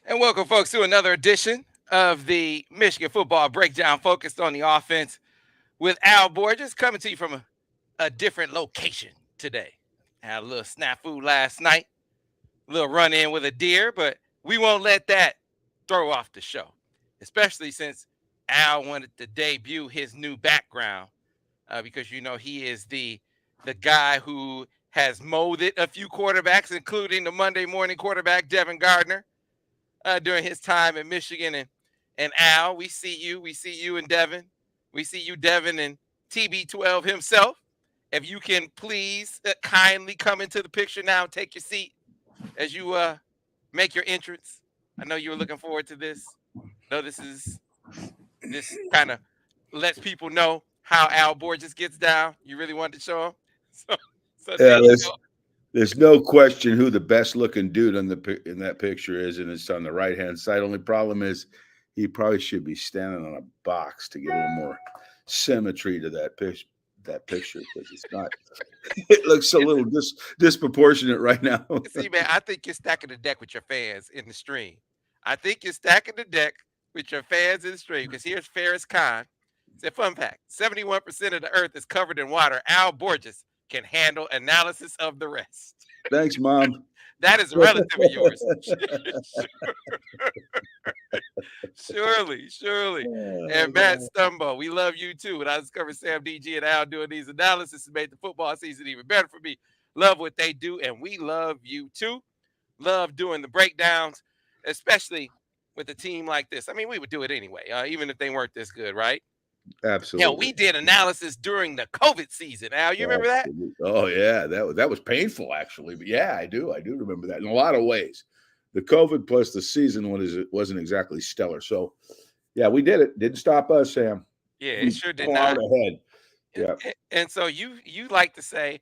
And welcome, folks, to another edition of the Michigan Football Breakdown focused on the offense with Al Borges coming to you from a different location today. Had a little snafu last night, a little run in with a deer, but we won't let that throw off the show, especially since Al wanted to debut his new background because he is the guy who has molded a few quarterbacks, including the Monday morning quarterback Devin Gardner during his time in Michigan. And Al, we see you and Devin, we see you, Devin, and TB12 himself. If you can please kindly come into the picture now and take your seat as you make your entrance. I know you were looking forward to this. No, this kind of lets people know how Al Borges gets down. You really wanted to show them, so so there Yeah, you go. there's no question who the best looking dude in that picture is, and it's on the right hand side. Only problem is he probably should be standing on a box to get a little more symmetry to that picture because it's not. It looks a little disproportionate right now. See, man, I think you're stacking the deck with your fans in the stream. I think you're stacking the deck with your fans in the stream because here's Ferris Khan. Said, fun fact 71% of the earth is covered in water. Al Borges can handle analysis of the rest. Thanks, Mom. That is a relative of yours. Surely, surely. Oh, And Matt Stumbo, we love you too. When I discovered Sam DG and Al doing these analysis, it made the football season even better for me. Love what they do, and we love you too. Love doing the breakdowns, especially with a team like this. I mean, we would do it anyway, even if they weren't this good, right? Hell, absolutely. we did analysis during the COVID season. Al, you remember that? Absolutely. Oh yeah, that was painful actually. But yeah, I do remember that in a lot of ways. The COVID plus the season wasn't exactly stellar. So yeah, we did it. Didn't stop us, Sam. Yeah, it We sure did plowed not. ahead. Yeah. And so you like to say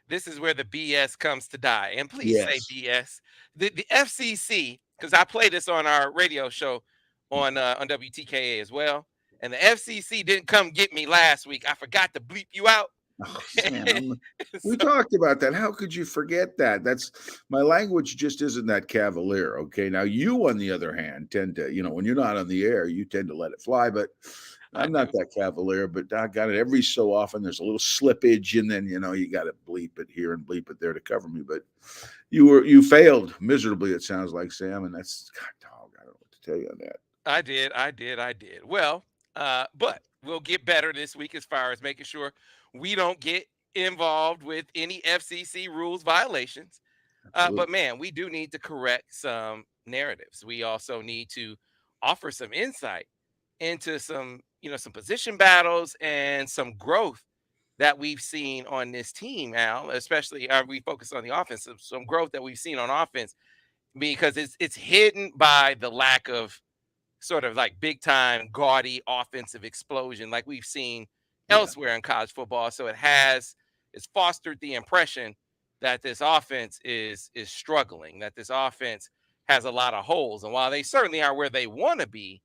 this is where the BS comes to die. And please say Yes. BS. The FCC, because I play this on our radio show on WTKA as well. And the FCC didn't come get me last week. I forgot to bleep you out. Oh, Sam. We So talked about that. How could you forget that? That's my language just isn't that cavalier. Okay. Now you, on the other hand, tend to, when you're not on the air, you tend to let it fly. But I I'm not do. that cavalier, but I got it every so often. There's a little slippage, and then you got to bleep it here and bleep it there to cover me. But you failed miserably. It sounds like, Sam, and that's God, dog. I don't know what to tell you on that. I did. Well, but we'll get better this week as far as making sure we don't get involved with any FCC rules violations. But Absolutely. man, we do need to correct some narratives. We also need to offer some insight into some position battles and some growth that we've seen on this team, Al. Especially we focus on the offense, some growth that we've seen on offense because it's hidden by the lack of sort of like big time gaudy offensive explosion like we've seen Yeah. elsewhere in college football. So it's fostered the impression that this offense is struggling, that this offense has a lot of holes. And while they certainly are where they want to be,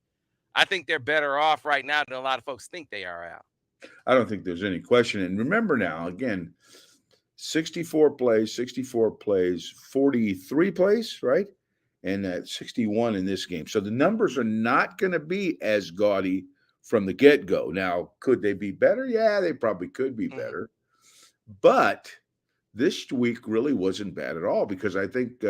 I think they're better off right now than a lot of folks think they are out. I don't think there's any question. And remember now, again, 64 plays, 43 plays, right? And 61 in this game. So the numbers are not going to be as gaudy from the get go. Now, could they be better? Yeah, they probably could be Mhm. better. But this week really wasn't bad at all because I think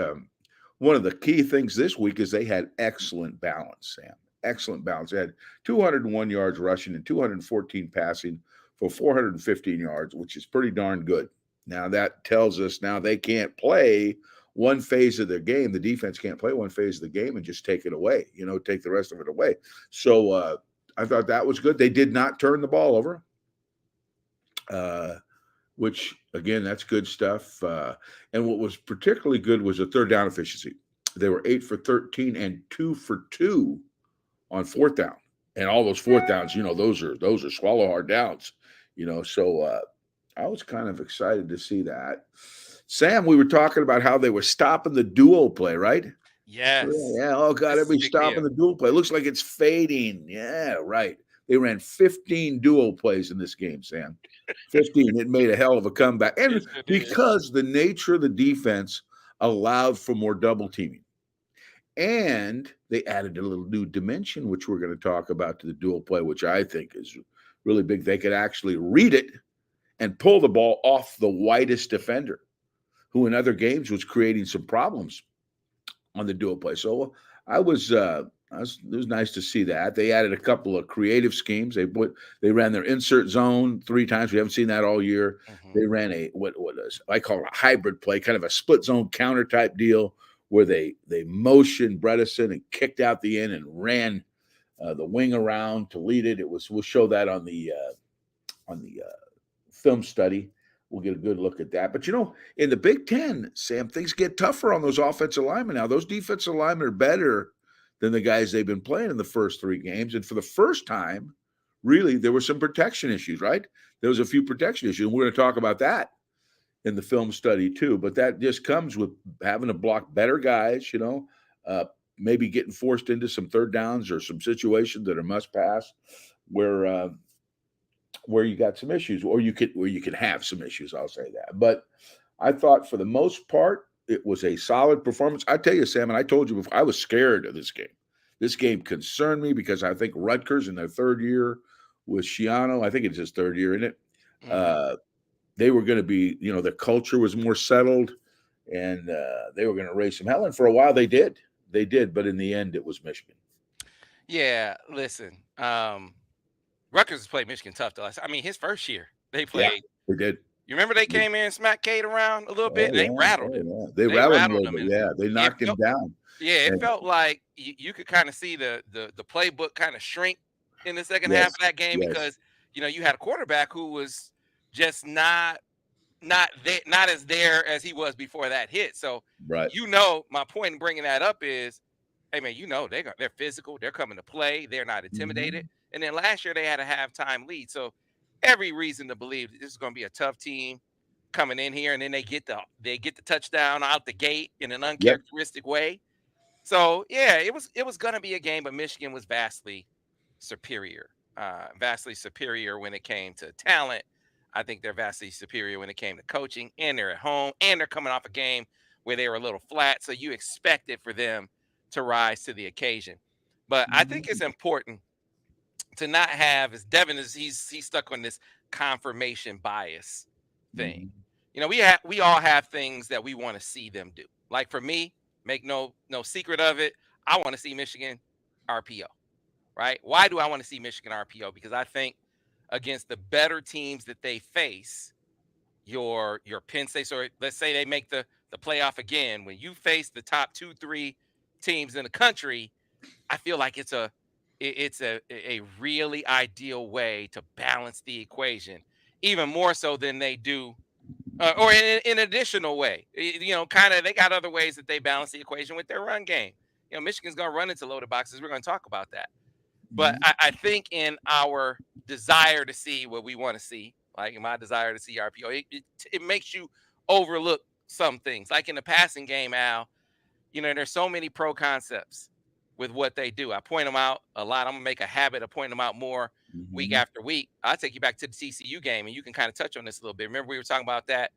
one of the key things this week is they had excellent balance, Sam. Excellent balance. They had 201 yards rushing and 214 passing for 415 yards, which is pretty darn good. Now, that tells us now they can't play one phase of their game. The defense can't play one phase of the game and just take it away, take the rest of it away. So I thought that was good. They did not turn the ball over. Which again, that's good stuff. And what was particularly good was the third down efficiency. They were 8 for 13 and 2 for 2 on fourth down, and all those fourth downs, those are swallow hard downs. So I was kind of excited to see that. Sam, we were talking about how they were stopping the duo play, right? Yes, Yeah. Oh God, this is a everybody's big stopping deal. the dual play. It looks like it's fading. Yeah, right. They ran 15 dual plays in this game, Sam. 15. It made a hell of a comeback. It And sure did. because the nature of the defense allowed for more double teaming. And they added a little new dimension, which we're going to talk about, to the dual play, which I think is really big. They could actually read it and pull the ball off the widest defender, who in other games was creating some problems on the dual play. So it was nice to see that. They added a couple of creative schemes. They ran their insert zone 3 times. We haven't seen that all year. Mm-hmm. They ran a what is I call it a hybrid play, kind of a split zone counter type deal, where they motioned Bredesen and kicked out the end and ran the wing around to lead it. We'll show that on the film study. We'll get a good look at that. But in the Big Ten, Sam, things get tougher on those offensive linemen now. Those defensive linemen are better than the guys they've been playing in the first 3 games. And for the first time, really, there were some protection issues, right? There was a few protection issues. And we're going to talk about that in the film study too. But that just comes with having to block better guys, maybe getting forced into some third downs or some situations that are must pass where you got some issues, or you could have some issues. I'll say that. But I thought for the most part, it was a solid performance. I tell you, Sam, and I told you before, I was scared of this game. This game concerned me because I think Rutgers in their third year with Shiano, I think it's his third year in it. Mm-hmm. They were going to be, the culture was more settled, and they were going to raise some hell. And for a while, they did. But in the end, it was Michigan. Yeah, listen. Rutgers has played Michigan tough though. I mean, his first year they Yeah, played. they did. You remember they came in and smacked Cade around a little bit, Oh and they yeah, rattled oh him. yeah. They They rattled him a rattled little him, bit. and Yeah, they it knocked him felt, down. yeah, it And felt like you could kind of see the playbook kind of shrink in the second half yes, of that game yes, because you had a quarterback who was just not as there as he was before that hit. So right. my point in bringing that up is, hey man, they're physical, they're coming to play, they're not intimidated. Mhm. And then last year they had a halftime lead, so every reason to believe that this is going to be a tough team coming in here, and then they get the touchdown out the gate in an Yep. uncharacteristic way. So yeah, it was going to be a game, but Michigan was superior, vastly superior when it came to talent. I think they're vastly superior when it came to coaching, and they're at home, and they're coming off a game where they were a little flat. So you expected for them to rise to the occasion. But I think it's Mhm. important to not have, as Devin is, he's stuck on this confirmation bias thing. Mhm. We all have things that we want to see them do. Like for me, make no secret of it, I want to see Michigan RPO, right? Why do I want to see Michigan RPO? Because I think against the better teams that they face, your Penn State, so let's say they make the playoff again, when you face the top 2 3 teams in the country, I feel like it's a really ideal way to balance the equation, even more so than they do, or in an additional way. Kind of they got other ways that they balance the equation with their run game. Michigan's going to run into loaded boxes. We're going to talk about that. But Mhm. I think in our desire to see what we want to see, like in my desire to see RPO, it makes you overlook some things. Like in the passing game, Al, there's so many pro concepts with what they do. I point them out a lot. I'm gonna make a habit of pointing them out more week Mhm. after week. I'll take you back to the TCU game, and you can kind of touch on this a little bit. Remember we were talking about that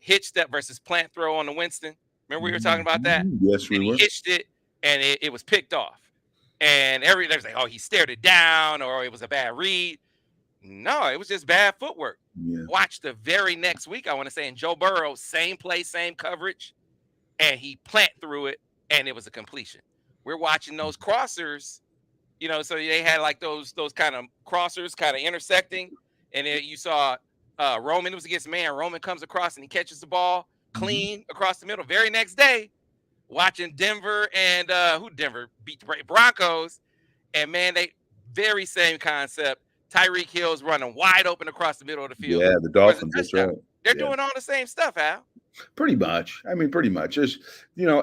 hitch step versus plant throw on the Winston. Remember we were talking about that, Mhm. Yes, we and he were. hitched it, and it was picked off, and they was like, oh, he stared it down, or it was a bad read. No, it was just bad footwork. Yeah. Watch the very next week, I want to say, in Joe Burrow, same play, same coverage, and he plant through it, and it was a completion. We're watching those crossers, so they had like those kind of crossers kind of intersecting, and then you saw Roman, it was against man. Roman comes across and he catches the ball Mhm. clean across the middle. Very next day, watching Denver and who Denver beat the Broncos, and man, they very same concept. Tyreek Hill's running wide open across the middle of the field Yeah, the towards a Dolphins. That's touchdown. right. They're Yeah. doing all the same stuff, Al. Pretty much. I mean, pretty much. There's,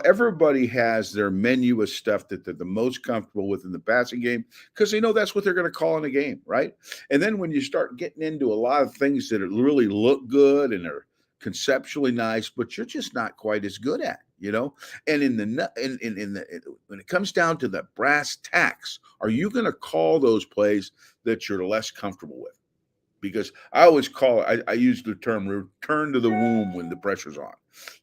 everybody has their menu of stuff that they're the most comfortable with in the passing game because they know that's what they're going to call in a game, right? And then when you start getting into a lot of things that really look good and are conceptually nice, but you're just not quite as good at. And when it comes down to the brass tacks, are you going to call those plays that you're less comfortable with? because I always call it, I use the term return to the womb when the pressure's on.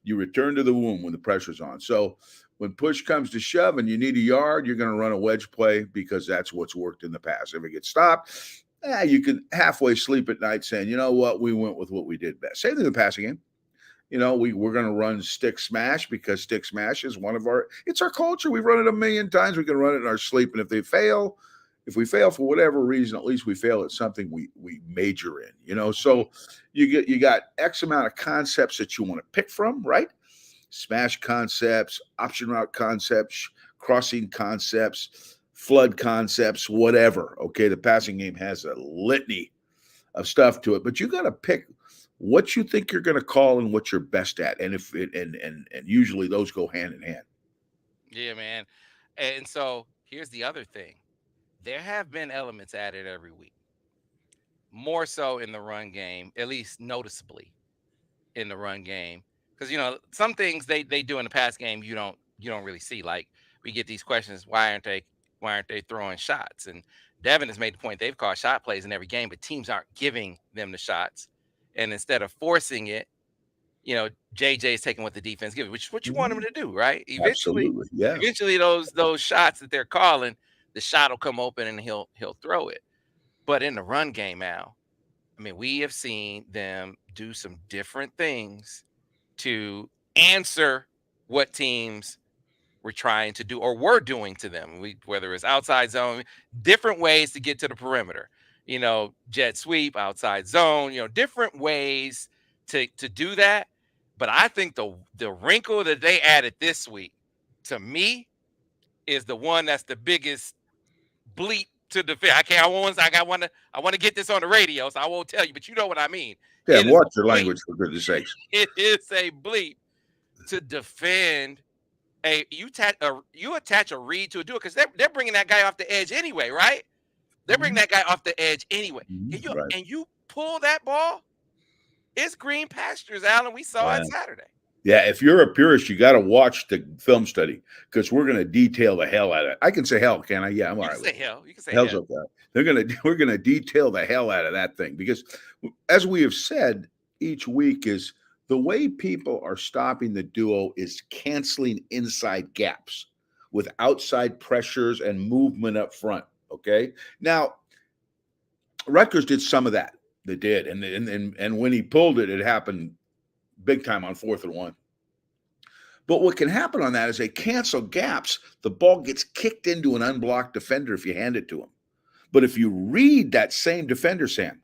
You return to the womb when the pressure's on. So when push comes to shove and you need a yard, you're going to run a wedge play because that's what's worked in the past. If it gets stopped, you can halfway sleep at night saying, you know what, we went with what we did best. Same thing in the passing game. We're going to run stick smash because stick smash is it's our culture. We've run it a million times. We can run it in our sleep. And if we fail for whatever reason, at least we fail at something we major in, so you got X amount of concepts that you want to pick from, right? Smash concepts, option route concepts, crossing concepts, flood concepts, whatever. Okay. The passing game has a litany of stuff to it, but you got to pick what you think you're going to call and what you're best at. And and usually those go hand in hand. Yeah, man. And so here's the other thing. There have been elements added every week, more so in the run game, at least noticeably in the run game. Because some things they do in the pass game you don't really see. Like we get these questions, why aren't they throwing shots? And Devin has made the point they've called shot plays in every game, but teams aren't giving them the shots. And instead of forcing it, JJ is taking what the defense gives, which is what you want him to do, right? Absolutely. Yeah. Eventually those shots that they're calling, the shot will come open and he'll throw it. But in the run game, Al, I mean, we have seen them do some different things to answer what teams were trying to do or were doing to them. Whether it's outside zone, different ways to get to the perimeter, jet sweep, outside zone, different ways to do that. But I think the wrinkle that they added this week, to me, is the one that's the biggest bleep to defend. I want to get this on the radio, so I won't tell you, but you know what I mean. Yeah, watch your language, for goodness sakes. It is a bleep to defend you attach a read to a duel because they're bringing that guy off the edge anyway, right? They're bringing that guy off the edge anyway. And you pull that ball, it's green pastures, Alan. We saw it Saturday. Yeah, if you're a purist, you got to watch the film study because we're going to detail the hell out of it. I can say hell, can I? Yeah, I'm all right. You can say hell's hell. Okay. We're going to detail the hell out of that thing because, as we have said each week, is the way people are stopping the duo is canceling inside gaps with outside pressures and movement up front. Okay, now Rutgers did some of that. They did, and when he pulled it, it happened big time on 4th and 1. But what can happen on that is they cancel gaps. The ball gets kicked into an unblocked defender if you hand it to him. But if you read that same defender, Sam,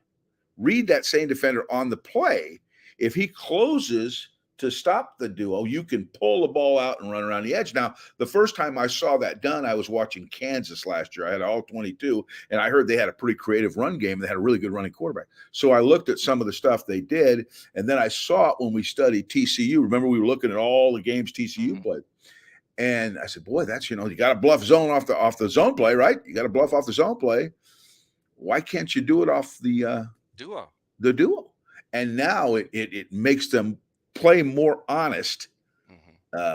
on the play, if he closes to stop the duo, you can pull the ball out and run around the edge. Now, the first time I saw that done, I was watching Kansas last year. I had all 22, and I heard they had a pretty creative run game. They had a really good running quarterback. So I looked at some of the stuff they did, and then I saw it when we studied TCU. Remember, we were looking at all the games TCU played. And I said, boy, that's, you got to bluff zone off the zone play, right? You got to bluff off the zone play. Why can't you do it off the duo? The duo. And now it makes them play more honest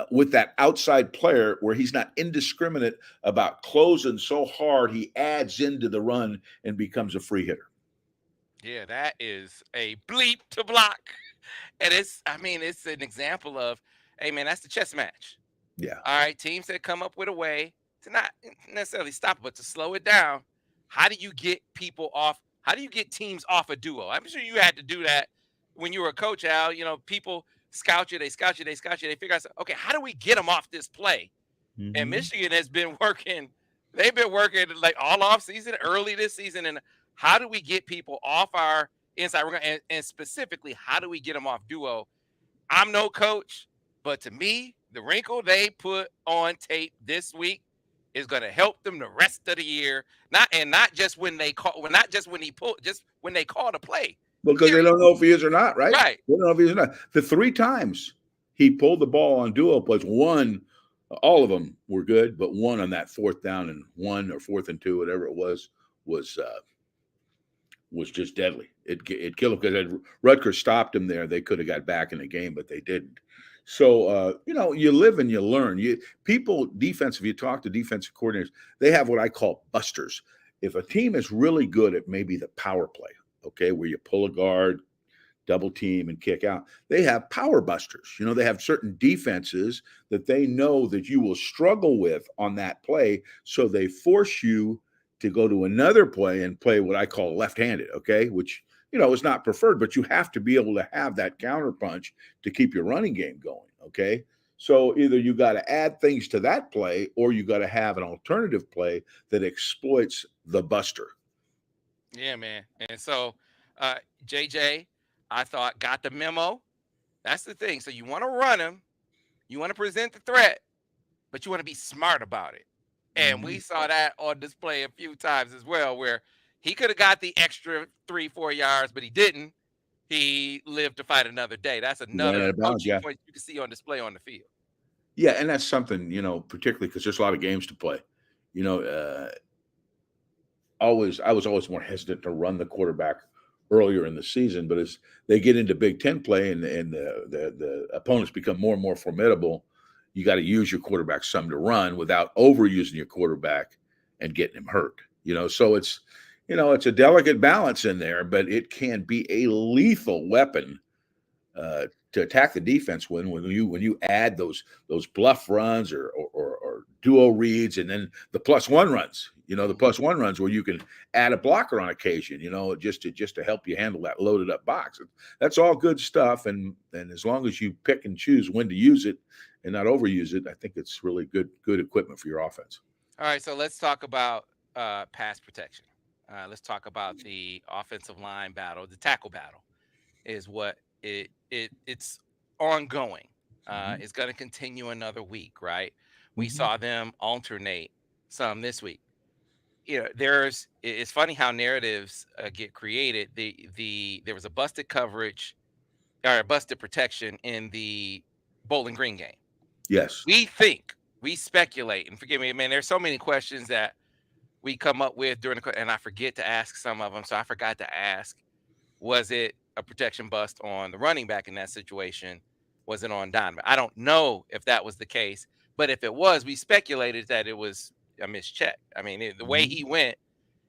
with that outside player where he's not indiscriminate about closing so hard he adds into the run and becomes a free hitter. Yeah, that is a bleep to block. And it's an example of, hey, man, that's the chess match. Yeah. All right, teams that come up with a way to not necessarily stop it, but to slow it down. How do you get people off? How do you get teams off a duo? I'm sure you had to do that when you were a coach, Al. People scout you, they figure out, okay, how do we get them off this play? And Michigan has been working. They've been working like all off season, early this season. And how do we get people off our inside? And specifically, how do we get them off duo? I'm no coach, but to me, the wrinkle they put on tape this week is going to help them the rest of the year. Not just when they call, not just when he pulled, just when they call the play. Because they don't know if he is or not, right? Right. They don't know if he is or not. The 3 times he pulled the ball on duo plays, one, all of them were good, but one on that 4th down and 1 or 4th and 2, whatever it was just deadly. It killed him because Rutgers stopped him there. They could have got back in the game, but they didn't. So, you live and you learn. You talk to defensive coordinators, they have what I call busters. If a team is really good at maybe the power play, okay, where you pull a guard, double team, and kick out. They have power busters. They have certain defenses that they know that you will struggle with on that play. So they force you to go to another play and play what I call left-handed, okay, which, is not preferred, but you have to be able to have that counter punch to keep your running game going, okay? So either you got to add things to that play or you got to have an alternative play that exploits the buster. Yeah, man. And so JJ, I thought, got the memo. That's the thing. So you want to run him, you want to present the threat, but you want to be smart about it. And we saw that on display a few times as well, where he could have got the extra 3-4 yards, but he didn't. He lived to fight another day. That's Ran out another of bounds, coaching yeah. point you can see on display on the field. Yeah, and that's something, particularly because there's a lot of games to play. You know, I was always more hesitant to run the quarterback earlier in the season, but as they get into Big Ten play and the opponents become more and more formidable, you got to use your quarterback some to run without overusing your quarterback and getting him hurt. So it's a delicate balance in there, but it can be a lethal weapon to attack the defense when you add those bluff runs or duo reads, and then the +1 runs. The +1 runs where you can add a blocker on occasion. Just to help you handle that loaded up box. That's all good stuff, and as long as you pick and choose when to use it and not overuse it, I think it's really good equipment for your offense. All right, so let's talk about pass protection. Let's talk about the offensive line battle. The tackle battle is what it's ongoing. It's going to continue another week, right? We saw them alternate some this week. It's funny how narratives get created. There was a busted coverage or a busted protection in the Bowling Green game. Yes. We speculate, and forgive me, man, there's so many questions that we come up with during and I forget to ask some of them. So I forgot to ask, was it a protection bust on the running back in that situation? Was it on Donovan? I don't know if that was the case, but if it was, we speculated that it was a mischeck. I mean, the way he went,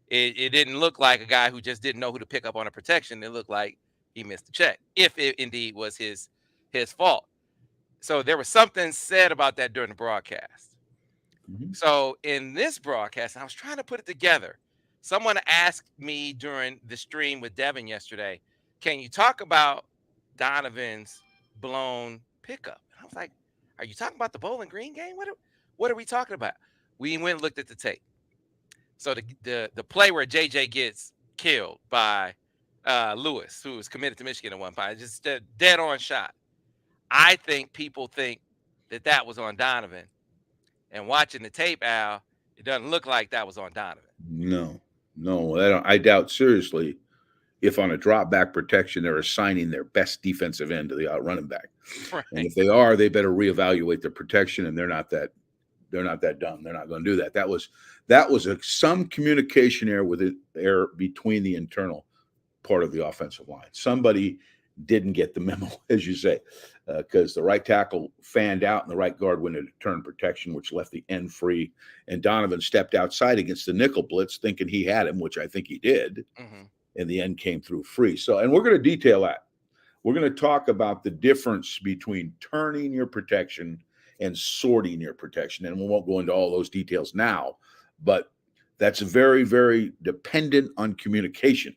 it didn't look like a guy who just didn't know who to pick up on a protection. It looked like he missed the check, if it indeed was his fault. So there was something said about that during the broadcast. So in this broadcast, I was trying to put it together. Someone asked me during the stream with Devin yesterday, can you talk about Donovan's blown pickup? And I was like, are you talking about the Bowling Green game? What are we talking about? We went and looked at the tape. So the play where JJ gets killed by Lewis, who was committed to Michigan at one point, just a dead on shot. I think people think that was on Donovan. And watching the tape, Al, it doesn't look like that was on Donovan. No, I doubt seriously if on a drop back protection they're assigning their best defensive end to the running back. Right. And if they are, they better reevaluate their protection. And they're not that dumb. They're not going to do that. That was some communication error between the internal part of the offensive line. Somebody didn't get the memo, as you say, because the right tackle fanned out and the right guard went into turn protection, which left the end free. And Donovan stepped outside against the nickel blitz, thinking he had him, which I think he did. And the end came through free. So, and we're going to detail that. We're going to talk about the difference between turning your protection and sorting your protection. And we won't go into all those details now, but that's very, very dependent on communication.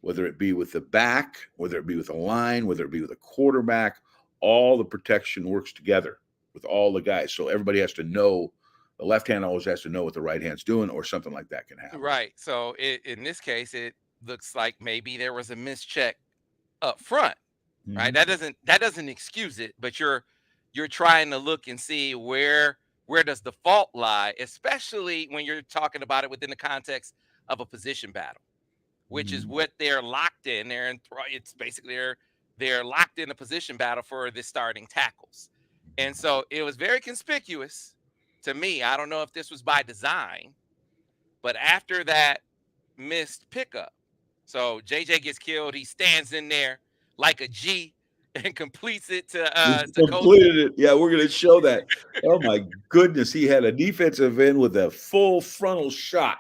Whether it be with the back, whether it be with the line, whether it be with a quarterback, all the protection works together with all the guys. So everybody has to know, the left hand always has to know what the right hand's doing, or something like that can happen. Right. So in this case, it looks like maybe there was a mischeck up front, right? That doesn't excuse it, but you're trying to look and see where does the fault lie, especially when you're talking about it within the context of a position battle, which is what they're locked in. It's basically they're locked in a position battle for the starting tackles. And so it was very conspicuous to me. I don't know if this was by design, but after that missed pickup, so JJ gets killed, he stands in there like a G and completes it to completed it. Yeah, we're going to show that. Oh my goodness, he had a defensive end with a full frontal shot.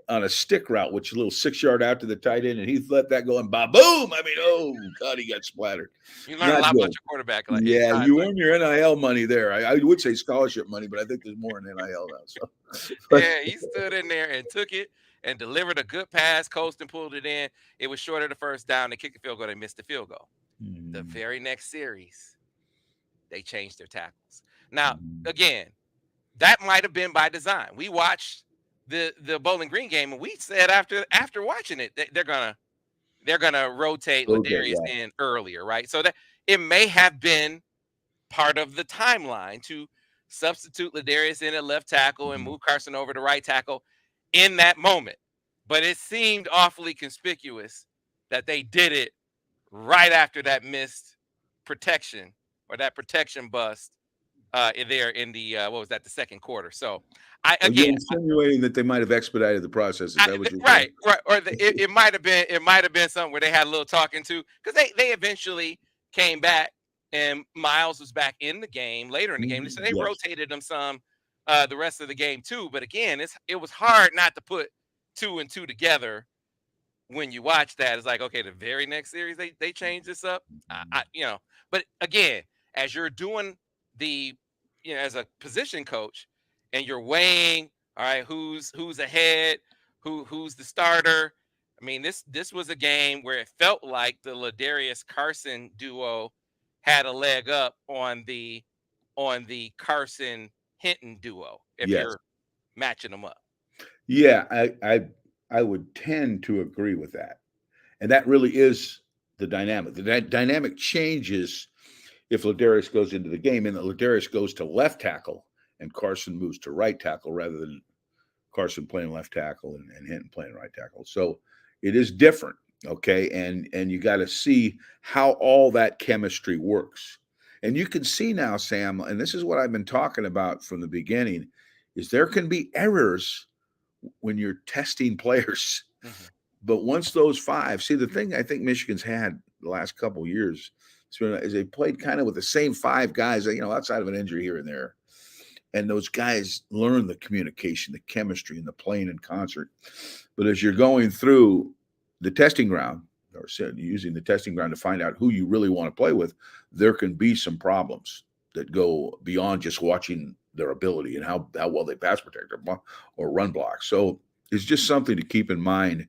on a stick route, which is a little 6 yard out to the tight end, and he let that go and boom. I mean, oh God, he got splattered. You learn a Not lot about good. your quarterback like in Yeah, times you like earn your NIL money there. I would say scholarship money, but I think there's more in NIL now. So, but yeah, he stood in there and took it and delivered a good pass, coast and pulled it in. It was short of the first down. They kicked the field goal. They missed the field goal. The mm, very next series, they changed their tackles. Now, mm, again, that might have been by design. We watched the Bowling Green game, and we said after watching it, they're gonna rotate okay, Ladarius yeah. in earlier, right? So that it may have been part of the timeline to substitute Ladarius in at left tackle and Mhm. move Carson over to right tackle in that moment. But it seemed awfully conspicuous that they did it right after that missed protection or that protection bust there in the what was that, the second quarter. So I Oh, you're again insinuating that they might have expedited the process. Is that what you're saying? right, right, or it might have been something where they had a little talking to because they eventually came back and Miles was back in the game later in the game. Mhm. So they Yes. rotated them some the rest of the game too. But again, it was hard not to put two and two together when you watch that. It's like, okay, the very next series they changed this up. But again, as you're doing the as a position coach and you're weighing, all right, who's ahead, who's the starter. I mean, this was a game where it felt like the Ladarius Carson duo had a leg up on the Carson Hinton duo if Yes. you're matching them up. Yeah, I would tend to agree with that. And that really is the dynamic. The dynamic changes if Ladarius goes into the game and Ladarius goes to left tackle and Carson moves to right tackle rather than Carson playing left tackle and Hinton playing right tackle. So it is different, okay? And you got to see how all that chemistry works. And you can see now, Sam, and this is what I've been talking about from the beginning, is there can be errors when you're testing players. Mhm. But once those five, see the thing I think Michigan's had the last couple of years is they played kind of with the same five guys, outside of an injury here and there. And those guys learn the communication, the chemistry, and the playing in concert. But as you're going through the testing ground, or using the testing ground to find out who you really want to play with, there can be some problems that go beyond just watching their ability and how well they pass protect or run block. So it's just something to keep in mind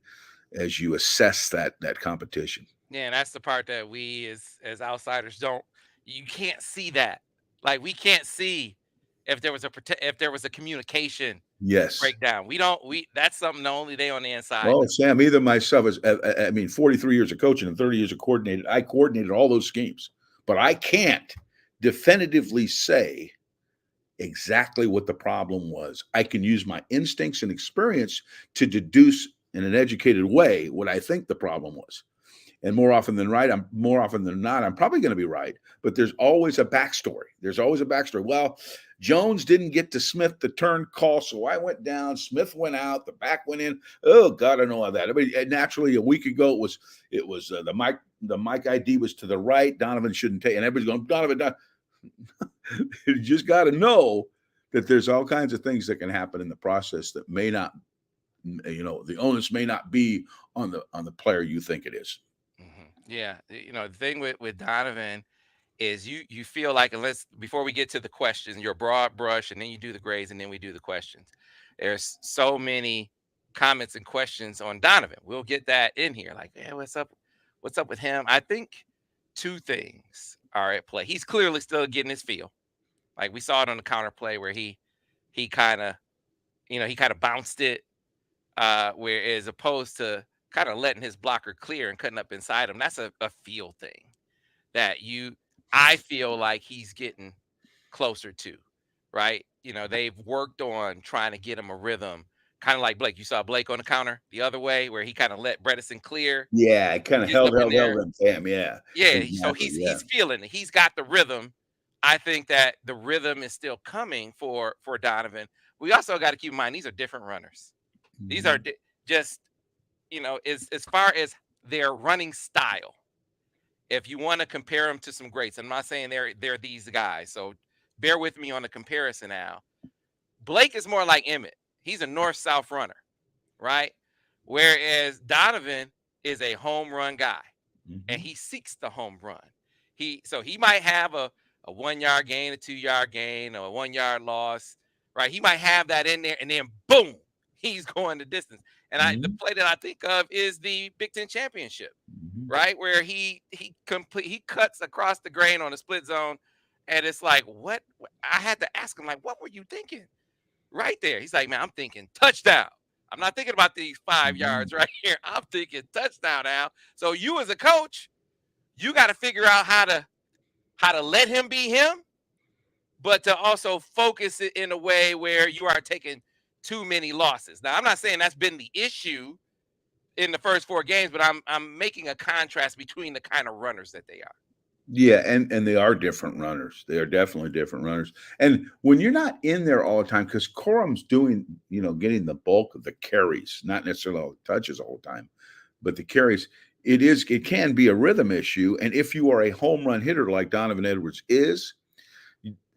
as you assess that competition. Yeah, and that's the part that we as outsiders don't. You can't see that. Like we can't see if there was a communication Yes. breakdown. We don't. We That's something only they on the inside Well, know. Sam, either myself as I mean, 43 years of coaching and 30 years of coordinated, I coordinated all those schemes, but I can't definitively say exactly what the problem was. I can use my instincts and experience to deduce in an educated way what I think the problem was. And more often than not, I'm probably going to be right. But there's always a backstory. There's always a backstory. Well, Jones didn't get to Smith the turn call, so I went down. Smith went out. The back went in. Oh God, I know all that. I mean, naturally, a week ago it was the Mike ID was to the right. Donovan shouldn't take, and everybody's going Donovan. You just got to know that there's all kinds of things that can happen in the process that may not, the onus may not be on the player you think it is. Yeah, the thing with Donovan is you feel like, unless before we get to the questions, your broad brush, and then you do the grades, and then we do the questions. There's so many comments and questions on Donovan. We'll get that in here. Like, yeah, what's up? What's up with him? I think two things are at play. He's clearly still getting his feel. Like we saw it on the counter play where he kind of he kind of bounced it, where as opposed to kind of letting his blocker clear and cutting up inside him. That's a feel thing that I feel like he's getting closer to, right? They've worked on trying to get him a rhythm, kind of like Blake. You saw Blake on the counter the other way where he kind of let Bredesen clear, Yeah, it kind of gets held, up in held, held there. them. Damn, yeah, Yeah, so exactly. Yeah. he's feeling it. He's got the rhythm. I think that the rhythm is still coming for Donovan. We also got to keep in mind these are different runners. These are Mhm. just as far as their running style. If you want to compare them to some greats, I'm not saying they're these guys. So bear with me on the comparison now. Blake is more like Emmett. He's a north-south runner. right? Whereas Donovan is a home run guy, and Mhm. he seeks the home run. He might have a 1 yard gain, a 2 yard gain, or a 1 yard loss, right? He might have that in there, and then boom, he's going the distance. And the Mhm. play that I think of is the Big Ten championship, Mhm. right? Where he cuts across the grain on a split zone, and it's like, what? I had to ask him, like, what were you thinking right there? He's like, man, I'm thinking touchdown. I'm not thinking about these 5 yards Mhm. right here. I'm thinking touchdown now. So you as a coach, you got to figure out how to let him be him, but to also focus it in a way where you are taking too many losses. Now, I'm not saying that's been the issue in the first 4 games, but I'm making a contrast between the kind of runners that they are. Yeah, and they are different runners. They are definitely different runners. And when you're not in there all the time, because Corum's doing, getting the bulk of the carries, not necessarily all the touches all the time, but the carries, it can be a rhythm issue. And if you are a home run hitter like Donovan Edwards is,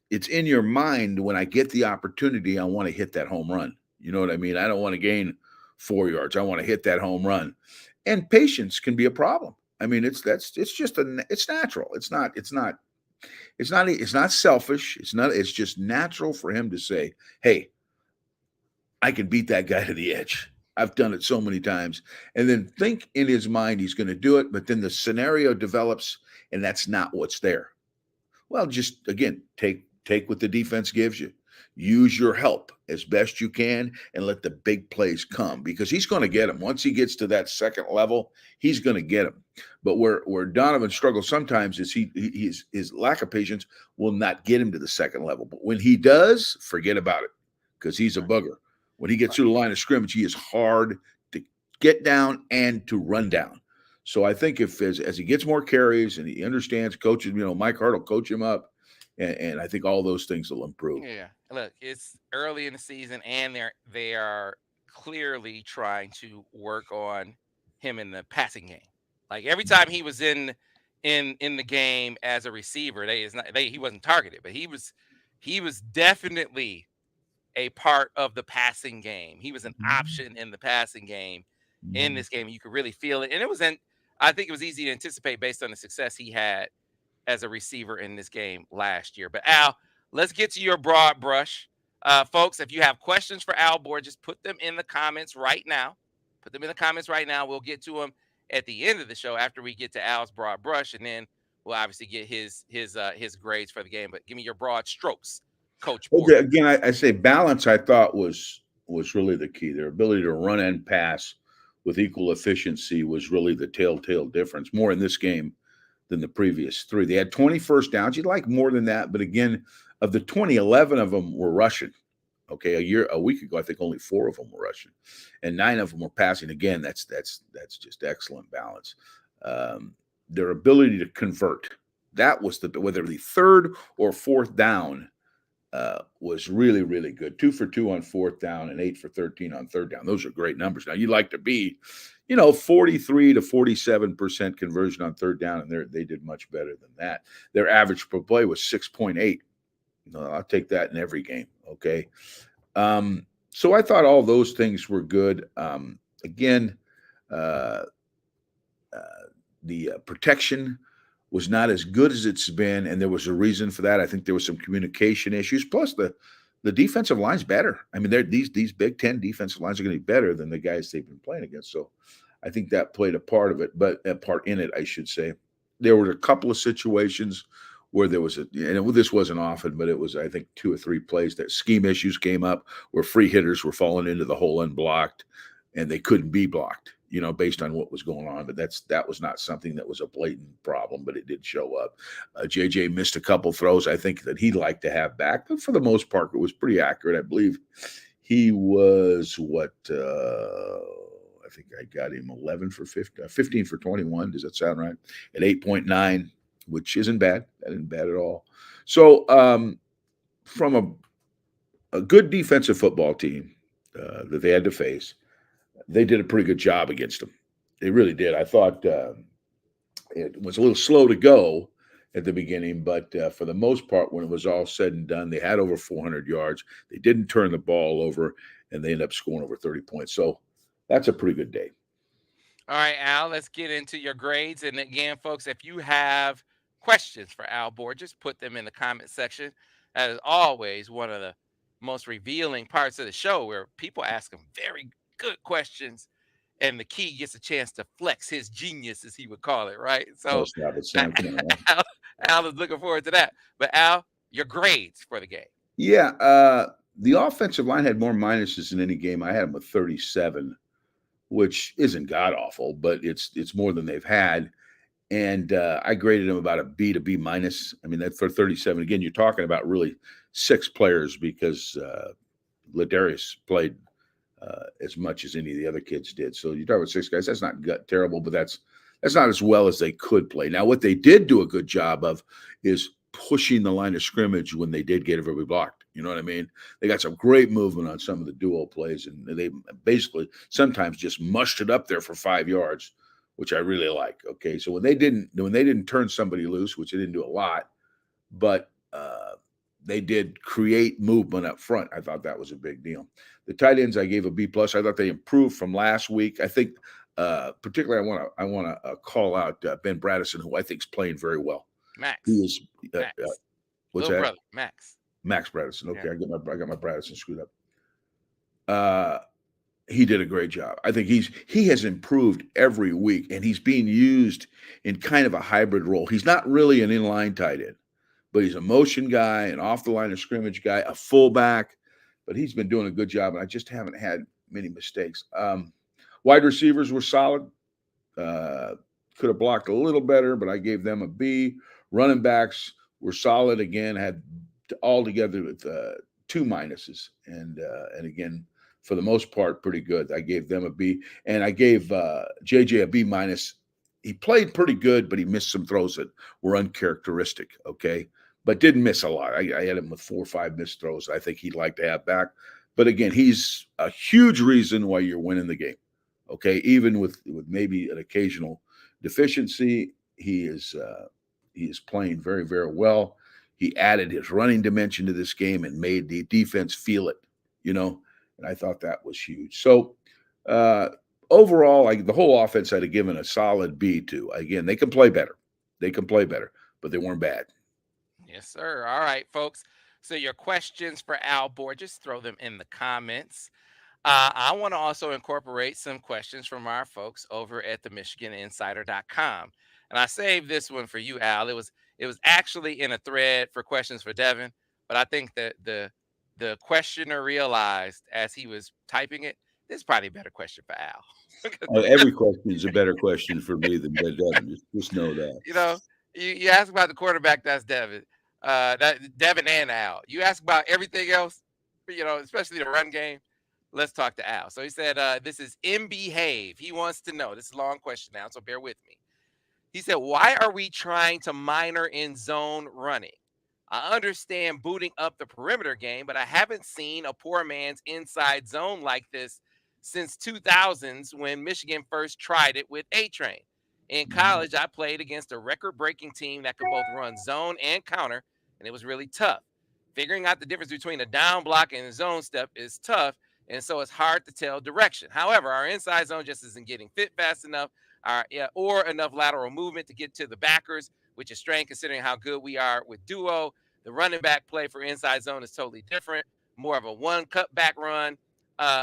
it's in your mind when I get the opportunity, I want to hit that home run. You know what I mean? I don't want to gain 4 yards. I want to hit that home run. And patience can be a problem. I mean, it's natural. It's not selfish. It's just natural for him to say, "Hey, I can beat that guy to the edge. I've done it so many times." And then think in his mind he's going to do it, but then the scenario develops and that's not what's there. Well, just again, take what the defense gives you. Use your help as best you can and let the big plays come because he's going to get them. Once he gets to that second level, he's going to get them. But where Donovan struggles sometimes is his lack of patience will not get him to the second level. But when he does, forget about it because he's a Right. bugger. When he gets Right. through the line of scrimmage, he is hard to get down and to run down. So I think if as he gets more carries and he understands coaches, Mike Hart will coach him up, and I think all those things will improve. Yeah. Look, it's early in the season, and they are clearly trying to work on him in the passing game. Like every time he was in the game as a receiver, he wasn't targeted, but he was definitely a part of the passing game. He was an Mhm. option in the passing game in Mhm. this game. You could really feel it, and I think it was easy to anticipate based on the success he had as a receiver in this game last year. But Al, let's get to your broad brush. Folks, if you have questions for Al Borges, just put them in the comments right now. Put them in the comments right now. We'll get to them at the end of the show after we get to Al's broad brush, and then we'll obviously get his grades for the game. But give me your broad strokes, Coach Okay, Borges. again, I say balance. I thought was really the key. Their ability to run and pass with equal efficiency was really the telltale difference. More in this game than the previous three. They had 20 first downs. You'd like more than that, but again, of the 20, 11 of them were rushing. Okay, a week ago, I think only 4 of them were rushing, and 9 of them were passing. Again, that's just excellent balance. Their ability to convert, that was whether the third or fourth down was really, really good. 2 for 2 on fourth down and 8 for 13 on third down. Those are great numbers. Now you'd like to be, 43 to 47% conversion on third down, and they did much better than that. Their average per play was 6.8. No, I'll take that in every game. Okay. So I thought all those things were good. Again, uh, uh, the protection was not as good as it's been, and there was a reason for that. I think there was some communication issues. Plus, the defensive line's better. I mean, these Big Ten defensive lines are going to be better than the guys they've been playing against. So, I think that played a part of it, but a part in it, I should say. There were a couple of situations where there was this wasn't often, but it was, I think, 2 or 3 plays that scheme issues came up where free hitters were falling into the hole unblocked and they couldn't be blocked, based on what was going on. But that was not something that was a blatant problem, but it did show up. JJ missed a couple throws, I think, that he'd like to have back, but for the most part, it was pretty accurate. I believe he was what I think I got him 11 for 15, 15 for 21. Does that sound right? At 8.9, which isn't bad. That isn't bad at all. So from a good defensive football team that they had to face, they did a pretty good job against them. They really did. I thought it was a little slow to go at the beginning, but for the most part, when it was all said and done, they had over 400 yards. They didn't turn the ball over, and they ended up scoring over 30 points. So That's a pretty good day. All right, Al, let's get into your grades. And again, folks, if you have questions for Al Borges, put them in the comment section. That is always one of the most revealing parts of the show where people ask him very good questions and the key gets a chance to flex his genius, as he would call it, right? Oh, So stop it, Sam. Come on. Al, Al is looking forward to that. But Al, your grades for the game. Yeah, the offensive line had more minuses in any game. I had them with 37, which isn't god awful, but it's more than they've had. And I graded them about a B to B minus. I mean, that for 37. Again, you're talking about really six players because Ladarius played as much as any of the other kids did. So you talk about six guys. That's not terrible, but that's not as well as they could play. Now, what they did do a good job of is pushing the line of scrimmage when they did get everybody blocked. You know what I mean? They got some great movement on some of the duo plays, and they basically sometimes just mushed it up there for 5 yards, which I really like. Okay, so when they didn't turn somebody loose, which they didn't do a lot, but they did create movement up front. I thought that was a big deal. The tight ends I gave a B plus. I thought they improved from last week. I think particularly I want to call out Ben Bradison, who I think is playing very well. Max. He is Max. what's Little that? brother, Max. Max Bradison. Okay, Yeah. I got my Bradison screwed up. He did a great job. I think he has improved every week, and he's being used in kind of a hybrid role. He's not really an inline tight end, but he's a motion guy, an off the line of scrimmage guy, a fullback. But he's been doing a good job, and I just haven't had many mistakes. Wide receivers were solid. Could have blocked a little better, but I gave them a B. Running backs were solid again. Had all together with 2 minuses, and again, for the most part, pretty good. I gave them a B, and I gave JJ a B minus. He played pretty good, but he missed some throws that were uncharacteristic. Okay, but didn't miss a lot. I had him with 4 or 5 missed throws. I think he'd like to have back. But again, he's a huge reason why you're winning the game. Okay, even with maybe an occasional deficiency, he is playing very, very well. He added his running dimension to this game and made the defense feel it. You know, and I thought that was huge. So overall, the whole offense had given a solid B to. Again, they can play better. They can play better, but they weren't bad. Yes, sir. All right, folks. So your questions for Al Borges, throw them in the comments. I want to also incorporate some questions from our folks over at the MichiganInsider.com. And I saved this one for you, Al. It was actually in a thread for questions for Devin, but I think that the questioner realized as he was typing it, this is probably a better question for Al. Every question is a better question for me than Devin. Just know that. You know, you ask about the quarterback, that's Devin. That Devin and Al. You ask about everything else, especially the run game. Let's talk to Al. So he said, this is M Behave. He wants to know. This is a long question now, so bear with me. He said, why are we trying to minor in zone running? I understand booting up the perimeter game, but I haven't seen a poor man's inside zone like this since 2000s when Michigan first tried it with A-Train. In college, I played against a record-breaking team that could both run zone and counter, and it was really tough. Figuring out the difference between a down block and a zone step is tough, and so it's hard to tell direction. However, our inside zone just isn't getting fit fast enough or enough lateral movement to get to the backers, which is strange considering how good we are with duo. The running back play for inside zone is totally different, more of a one cut back run.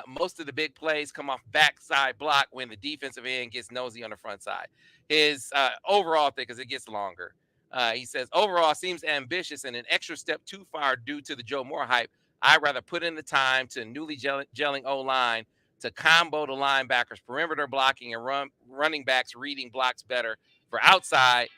Most of the big plays come off backside block when the defensive end gets nosy on the front side. His overall thing, because it gets longer, he says, overall seems ambitious and an extra step too far due to the Joe Moore hype. I'd rather put in the time to newly gelling O-line to combo the linebackers, perimeter blocking, and running backs reading blocks better for outside.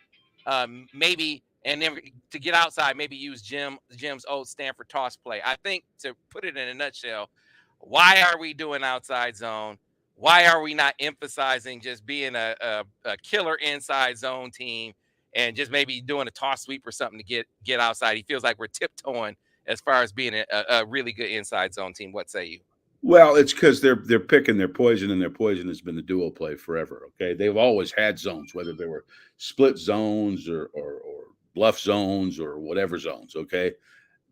Maybe, and then to get outside, maybe use Jim's old Stanford toss play. I think, to put it in a nutshell, why are we doing outside zone? Why are we not emphasizing just being a killer inside zone team and just maybe doing a toss sweep or something to get outside? He feels like we're tiptoeing as far as being a really good inside zone team. What say you? Well, it's because they're picking their poison, and their poison has been the dual play forever. Okay, they've always had zones, whether they were split zones or bluff zones or whatever zones. Okay,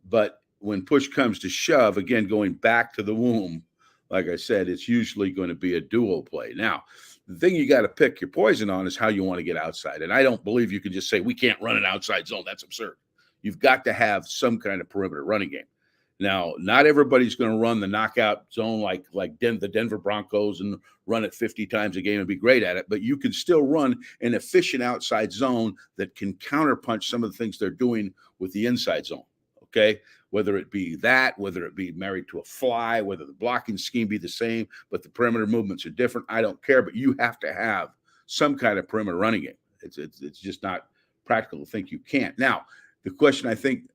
but when push comes to shove, again going back to the womb, like I said, it's usually going to be a duo play. Now, the thing you got to pick your poison on is how you want to get outside. And I don't believe you can just say, we can't run an outside zone. That's absurd. You've got to have some kind of perimeter running game. Now, not everybody's going to run the knockout zone like the Denver Broncos and run it 50 times a game and be great at it, but you can still run an efficient outside zone that can counterpunch some of the things they're doing with the inside zone, okay? Whether it be that, whether it be married to a fly, whether the blocking scheme be the same, but the perimeter movements are different, I don't care, but you have to have some kind of perimeter running game. It's just not practical to think you can't. Now, the question I think,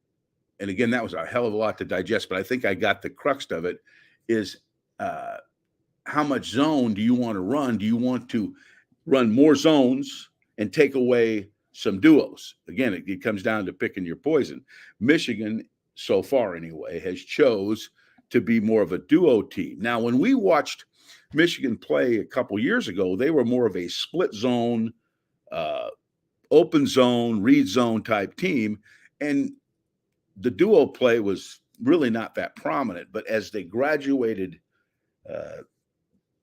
and again, that was a hell of a lot to digest, but I think I got the crux of it, is how much zone do you want to run? Do you want to run more zones and take away some duos? Again, it comes down to picking your poison. Michigan, so far anyway, has chose to be more of a duo team. Now, when we watched Michigan play a couple years ago, they were more of a split zone, open zone, read zone type team, and the duo play was really not that prominent. But as they graduated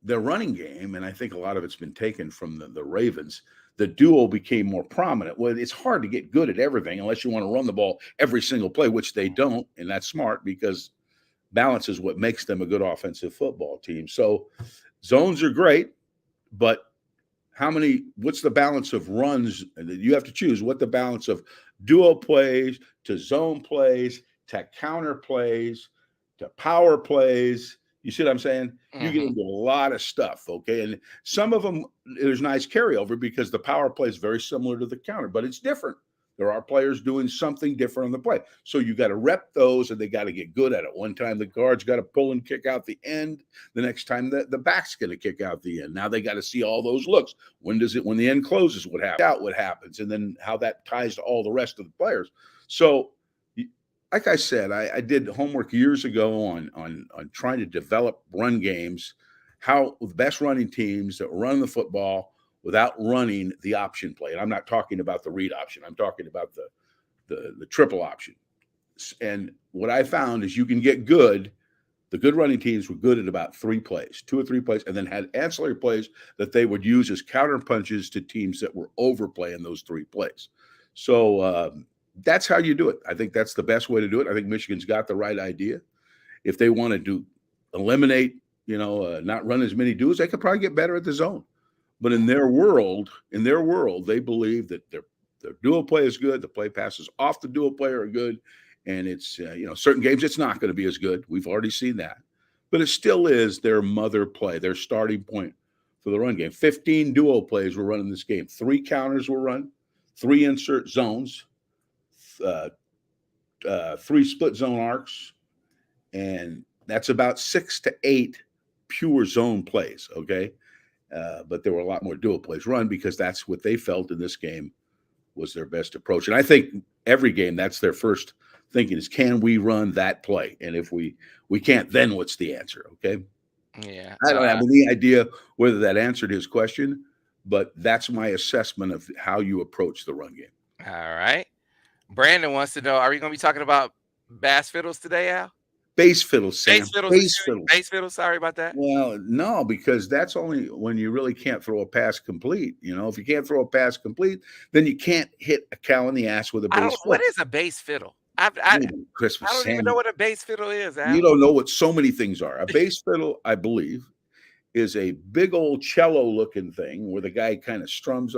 their running game, and I think a lot of it's been taken from the Ravens, the duo became more prominent. Well, it's hard to get good at everything unless you want to run the ball every single play, which they don't, and that's smart because balance is what makes them a good offensive football team. So zones are great, but what's the balance of runs? You have to choose what the balance of duo plays to zone plays to counter plays to power plays. You see what I'm saying? You get into a lot of stuff, okay? And some of them, there's nice carryover because the power play is very similar to the counter, but it's different. There are players doing something different on the play. So you got to rep those, and they got to get good at it. One time the guard's got to pull and kick out the end. The next time the back's going to kick out the end. Now they got to see all those looks. When the end closes, what happens, and then how that ties to all the rest of the players. So, like I said, I did homework years ago on trying to develop run games, how the best running teams that run the football without running the option play. And I'm not talking about the read option. I'm talking about the triple option. And what I found is you can get good. The good running teams were good at about 3 plays, 2 or 3 plays, and then had ancillary plays that they would use as counter punches to teams that were overplaying those 3 plays. So that's how you do it. I think that's the best way to do it. I think Michigan's got the right idea. If they want to eliminate, not run as many duos, they could probably get better at the zone. But in their world, they believe that their dual play is good. The play passes off the dual player are good. And it's, certain games it's not going to be as good. We've already seen that. But it still is their mother play, their starting point for the run game. 15 duo plays were run in this game. 3 counters were run, 3 insert zones, 3 split zone arcs. And that's about 6 to 8 pure zone plays, okay? But there were a lot more dual plays run because that's what they felt in this game was their best approach. And I think every game that's their first thinking is, can we run that play? And if we can't, then what's the answer? Okay. Yeah. I don't have any idea whether that answered his question, but that's my assessment of how you approach the run game. All right. Brandon wants to know, are we going to be talking about bass fiddles today, Al? Bass fiddles, Sam. Bass fiddles. Sorry about that. Well, no, because that's only when you really can't throw a pass complete. If you can't throw a pass complete, then you can't hit a cow in the ass with a bass fiddle. What is a bass fiddle? I don't even know what a bass fiddle is, Al. You don't know what so many things are. A bass fiddle, I believe, is a big old cello-looking thing where the guy kind of strums.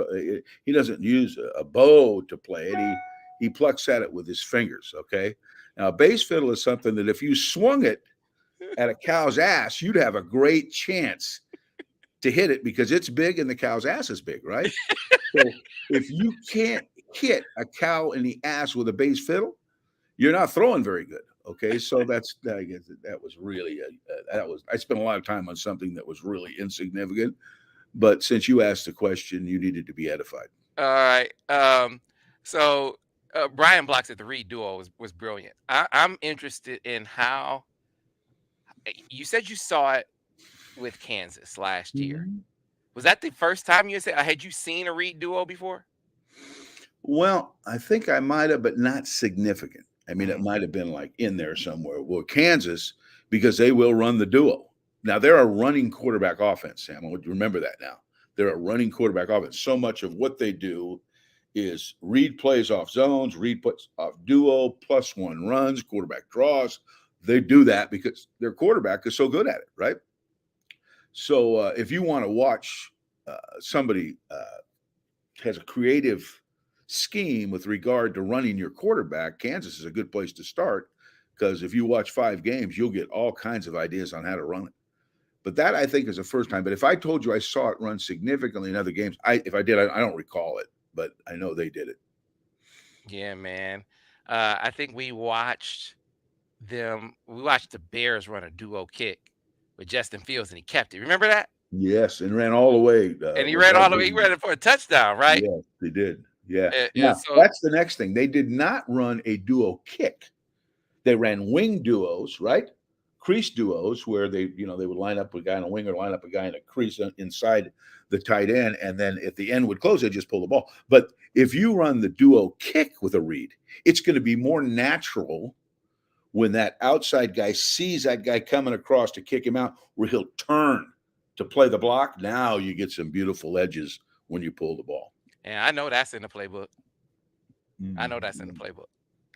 He doesn't use a bow to play it. He plucks at it with his fingers, okay? Now, a bass fiddle is something that if you swung it at a cow's ass, you'd have a great chance to hit it because it's big and the cow's ass is big, right? So if you can't hit a cow in the ass with a bass fiddle, you're not throwing very good, okay? So that was really I spent a lot of time on something that was really insignificant, but since you asked the question, you needed to be edified. All right. So Brian Blocks at the Reed duo was brilliant. I'm interested in how you said you saw it with Kansas last year. Mm-hmm. Was that the first time had you seen a Reed duo before? Well, I think I might have, but not significant. I mean, it might have been like in there somewhere. Well, Kansas, because they will run the duo. Now they're a running quarterback offense, Sam. I would remember that now. They're a running quarterback offense. So much of what they do is read plays off zones, read plays off duo, plus one runs, quarterback draws. They do that because their quarterback is so good at it, right? So if you want to watch somebody has a creative scheme with regard to running your quarterback, Kansas is a good place to start because if you watch 5 games, you'll get all kinds of ideas on how to run it. But that I think is the first time. But if I told you I saw it run significantly in other games, if I did, I don't recall it, but I know they did it. Yeah, man. I think we watched the Bears run a duo kick with Justin Fields, and he kept it. Remember that? Yes, and ran all the way. And he ran all the way. He ran it for a touchdown, right? Yes, they did. Yeah. Yeah. Now So that's the next thing. They did not run a duo kick. They ran wing duos, right? Crease duos, where they would line up a guy in a wing or line up a guy in a crease inside the tight end, and then at the end would close. They just pull the ball. But if you run the duo kick with a read, it's going to be more natural when that outside guy sees that guy coming across to kick him out, where he'll turn to play the block. Now you get some beautiful edges when you pull the ball. and I know that's in the playbook. I know that's in the playbook.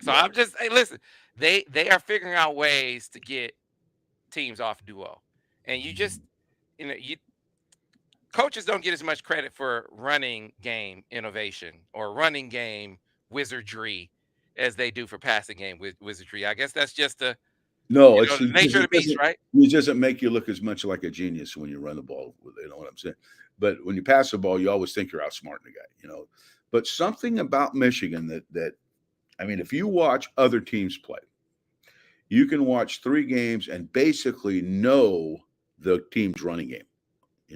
So Yeah. I'm just, hey, listen, they are figuring out ways to get teams off duo, and you just, you coaches don't get as much credit for running game innovation or running game wizardry as they do for passing game wizardry. I guess that's just the No, the nature of the beast, right? it doesn't make you look as much like a genius when you run the ball. You know what I'm saying? But when you pass the ball, you always think you're outsmarting the guy. But something about Michigan that I mean, if you watch other teams play, you can watch 3 games and basically know the team's running game.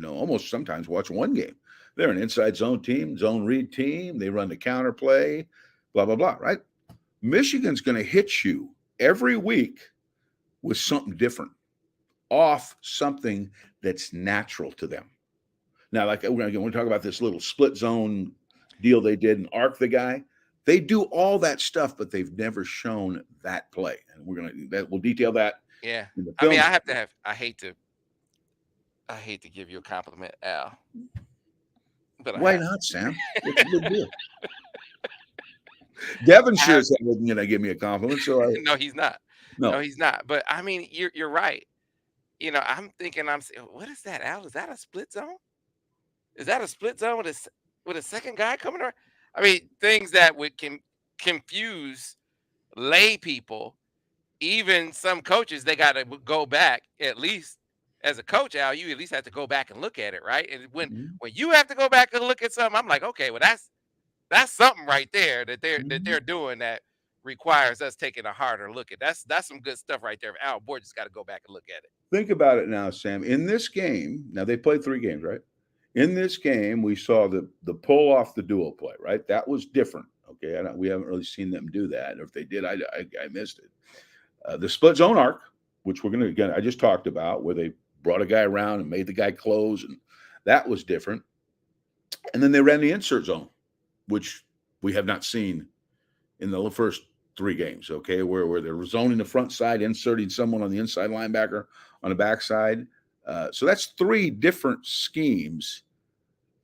Almost sometimes watch 1 game. They're an inside zone team, zone read team. They run the counter play, blah, blah, blah, right? Michigan's going to hit you every week with something different, off something that's natural to them. Now, like we're going to talk about this little split zone deal they did and arc the guy. They do all that stuff, but they've never shown that play. And we'll detail that. Yeah. In the I film. mean, I hate to give you a compliment, Al. But Why not, Sam? What's the big deal? Devin sure said wasn't going to give me a compliment, so no, he's not. no. No, he's not. But I mean, you're right. I'm thinking, I'm saying, what is that, Al? Is that a split zone? Is that a split zone with a second guy coming around? I mean, things that would confuse lay people. Even some coaches, they got to go back at least. As a coach, Al, you at least have to go back and look at it, right? And when you have to go back and look at something, I'm like, okay, well, that's something right there that they're doing that requires us taking a harder look at. That's some good stuff right there. Al Borges got to go back and look at it. Think about it now, Sam. In this game, now they played 3 games, right? In this game, we saw the pull off the dual play, right? That was different. Okay, we haven't really seen them do that. Or if they did, I missed it. The split zone arc, which I just talked about, where they brought a guy around and made the guy close, and that was different. And then they ran the insert zone, which we have not seen in the first 3 games, okay, where they're zoning the front side, inserting someone on the inside linebacker on the backside. So that's 3 different schemes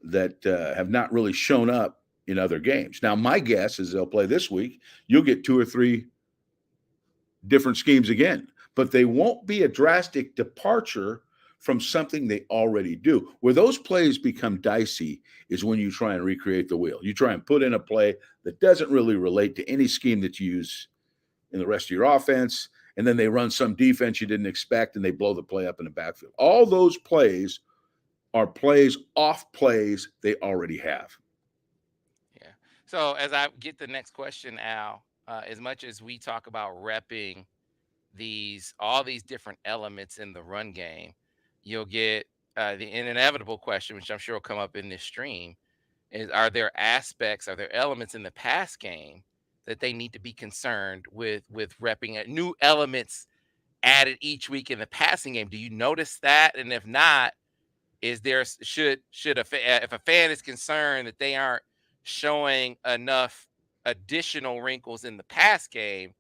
that have not really shown up in other games. Now, my guess is they'll play this week. You'll get 2 or 3 different schemes again, but they won't be a drastic departure from something they already do. Where those plays become dicey is when you try and recreate the wheel. You try and put in a play that doesn't really relate to any scheme that you use in the rest of your offense, and then they run some defense you didn't expect, and they blow the play up in the backfield. All those plays are plays off plays they already have. Yeah. So as I get the next question, Al, as much as we talk about repping all these different elements in the run game, you'll get the inevitable question, which I'm sure will come up in this stream, is are there elements in the pass game that they need to be concerned with repping at new elements added each week in the passing game? Do you notice that? And if not, is there should if a fan is concerned that they aren't showing enough additional wrinkles in the pass game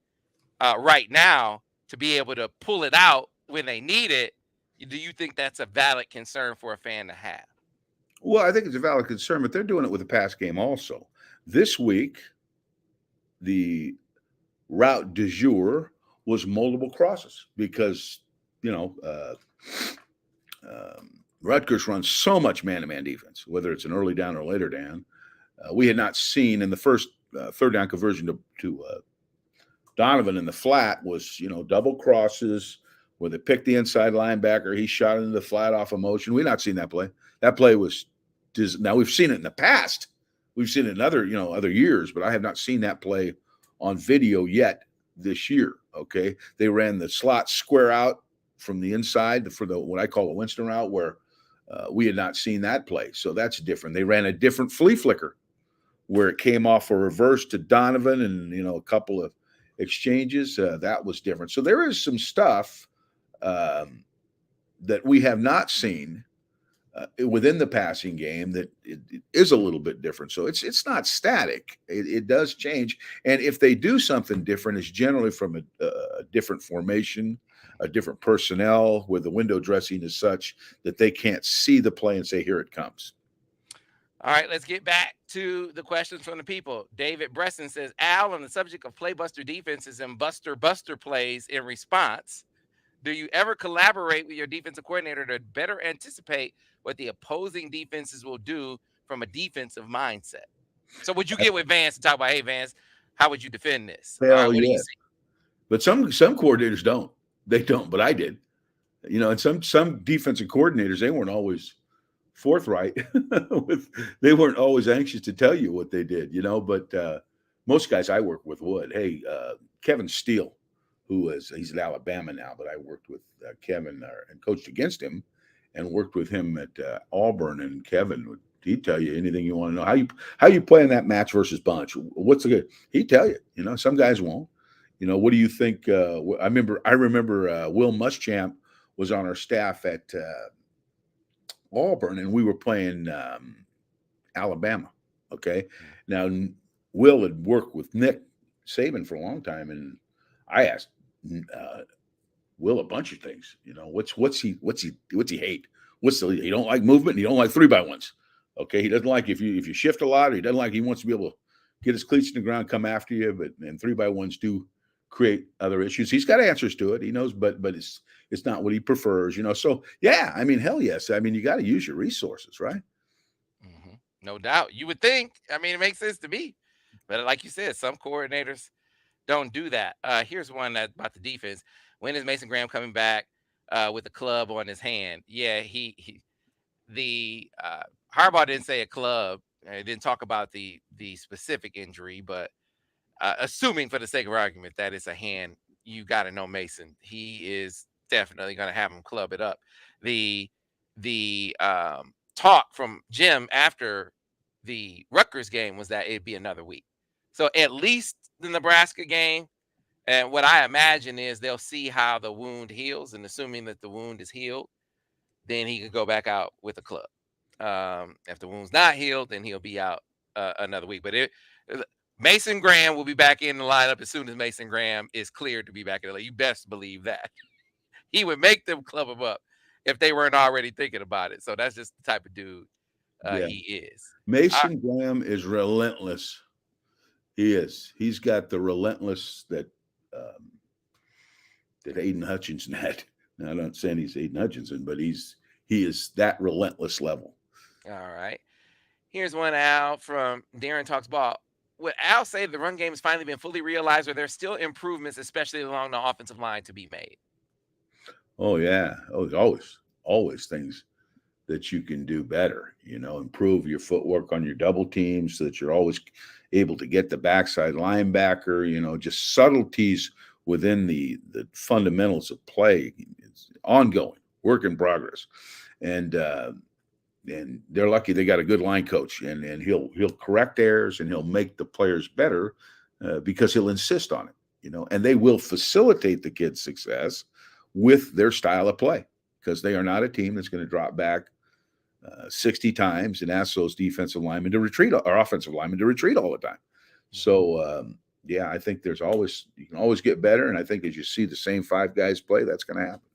right now to be able to pull it out when they need it, do you think that's a valid concern for a fan to have? Well, I think it's a valid concern, but they're doing it with the pass game also. This week, the route du jour was multiple crosses because, you know, Rutgers runs so much man-to-man defense, whether it's an early down or later down. We had not seen in the first third down conversion to Donovan in the flat was, double crosses where they picked the inside linebacker. He shot into the flat off of motion. We've not seen that play. That play was now we've seen it in the past. We've seen it in other years, but I have not seen that play on video yet this year. Okay, they ran the slot square out from the inside for the what I call a Winston route, where we had not seen that play, so that's different. They ran a different flea flicker where it came off a reverse to Donovan, and a couple of exchanges that was different. So there is some stuff that we have not seen within the passing game that it is a little bit different. So it's not static. It does change. And if they do something different, it's generally from a different formation, a different personnel, where the window dressing is such that they can't see the play and say, here it comes. All right, let's get back to the questions from the people. David Bresson says, Al, on the subject of playbuster defenses and buster plays in response, do you ever collaborate with your defensive coordinator to better anticipate what the opposing defenses will do from a defensive mindset? So would you get with Vance and talk about, hey, Vance, how would you defend this? Hell What do yeah. you see? But some coordinators don't. They don't, but I did. And some defensive coordinators, they weren't always forthright they weren't always anxious to tell you what they did, but most guys I work with would. Hey, Kevin Steele, he's at Alabama now, but I worked with Kevin and coached against him and worked with him at Auburn, and Kevin he'd tell you anything you want to know. How you play in that match versus bunch? What's the good? He'd tell you. Some guys won't. What do you think? I remember Will Muschamp was on our staff at Auburn, and we were playing Alabama. Okay, now Will had worked with Nick Saban for a long time, and I asked Will a bunch of things. What's he hate? He don't like movement. And he don't like 3x1s. Okay, he doesn't like if you shift a lot. Or he wants to be able to get his cleats in the ground, come after you. And 3x1s do create other issues. He's got answers to it. He knows, but it's not what he prefers, So yeah, hell yes. You got to use your resources, right? Mm-hmm. No doubt. You would think. It makes sense to me. But like you said, some coordinators don't do that. Here's one about the defense. When is Mason Graham coming back with a club on his hand? Yeah, Harbaugh didn't say a club. He didn't talk about the specific injury, but assuming for the sake of argument that it's a hand, you got to know Mason. He is definitely going to have him club it up. The talk from Jim after the Rutgers game was that it'd be another week. So at least the Nebraska game, and what I imagine is they'll see how the wound heals, and assuming that the wound is healed, then he could go back out with a club. If the wound's not healed, then he'll be out another week. But Mason Graham will be back in the lineup as soon as Mason Graham is cleared to be back in the lineup. You best believe that. He would make them club him up if they weren't already thinking about it. So that's just the type of dude he is. Mason Graham is relentless. He is. He's got the relentless that Aiden Hutchinson had. Now, I'm not saying he's Aiden Hutchinson, but he is that relentless level. All right. Here's one, Al, from Darren Talks Ball. Would Al say the run game has finally been fully realized, or there's still improvements, especially along the offensive line, to be made? Oh, yeah. Oh, always things that you can do better, improve your footwork on your double teams so that you're always able to get the backside linebacker, just subtleties within the fundamentals of play. It's ongoing, work in progress. And they're lucky they got a good line coach, and he'll correct errors and he'll make the players better because he'll insist on it, and they will facilitate the kids' success with their style of play, because they are not a team that's going to drop back 60 times and ask those defensive linemen to retreat or offensive linemen to retreat all the time. So, yeah, I think you can always get better. And I think as you see the same five guys play, that's going to happen.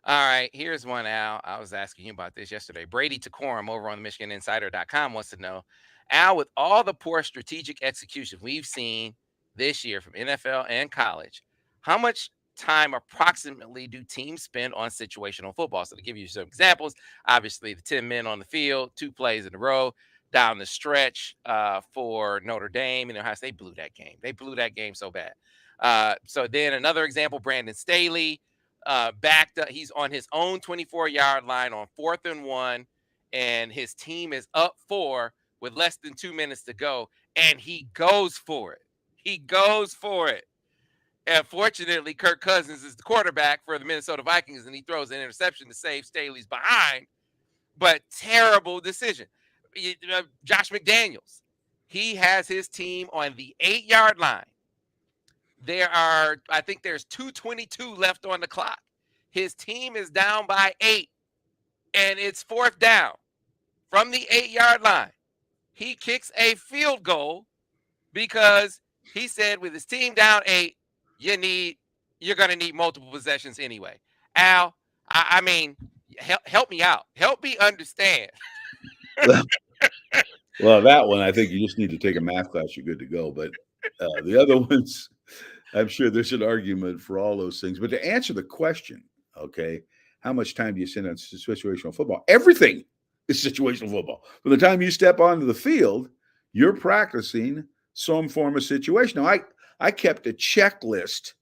All right, here's one, Al. I was asking you about this yesterday. Brady Tacorum over on the MichiganInsider.com wants to know, Al, with all the poor strategic execution we've seen this year from NFL and college, how much time approximately do teams spend on situational football? So to give you some examples, obviously the 10 men on the field, 2 plays in a row, down the stretch for Notre Dame and Ohio State blew that game. They blew that game so bad. So then another example, Brandon Staley backed up. He's on his own 24-yard line on 4th and 1, and his team is up 4 with less than 2 minutes to go, and he goes for it. He goes for it. And fortunately, Kirk Cousins is the quarterback for the Minnesota Vikings, and he throws an interception to save Staley's behind. But terrible decision. Josh McDaniels, he has his team on the 8-yard line. I think there's 2:22 left on the clock. His team is down by 8, and it's 4th down from the 8-yard line. He kicks a field goal because he said with his team down 8, you're going to need multiple possessions anyway. Al, I mean, help me out. Help me understand. Well, that one, I think you just need to take a math class. You're good to go. But the other ones, I'm sure there's an argument for all those things. But to answer the question, okay, how much time do you spend on situational football? Everything is situational football. From the time you step onto the field, you're practicing some form of situation. Now, I kept a checklist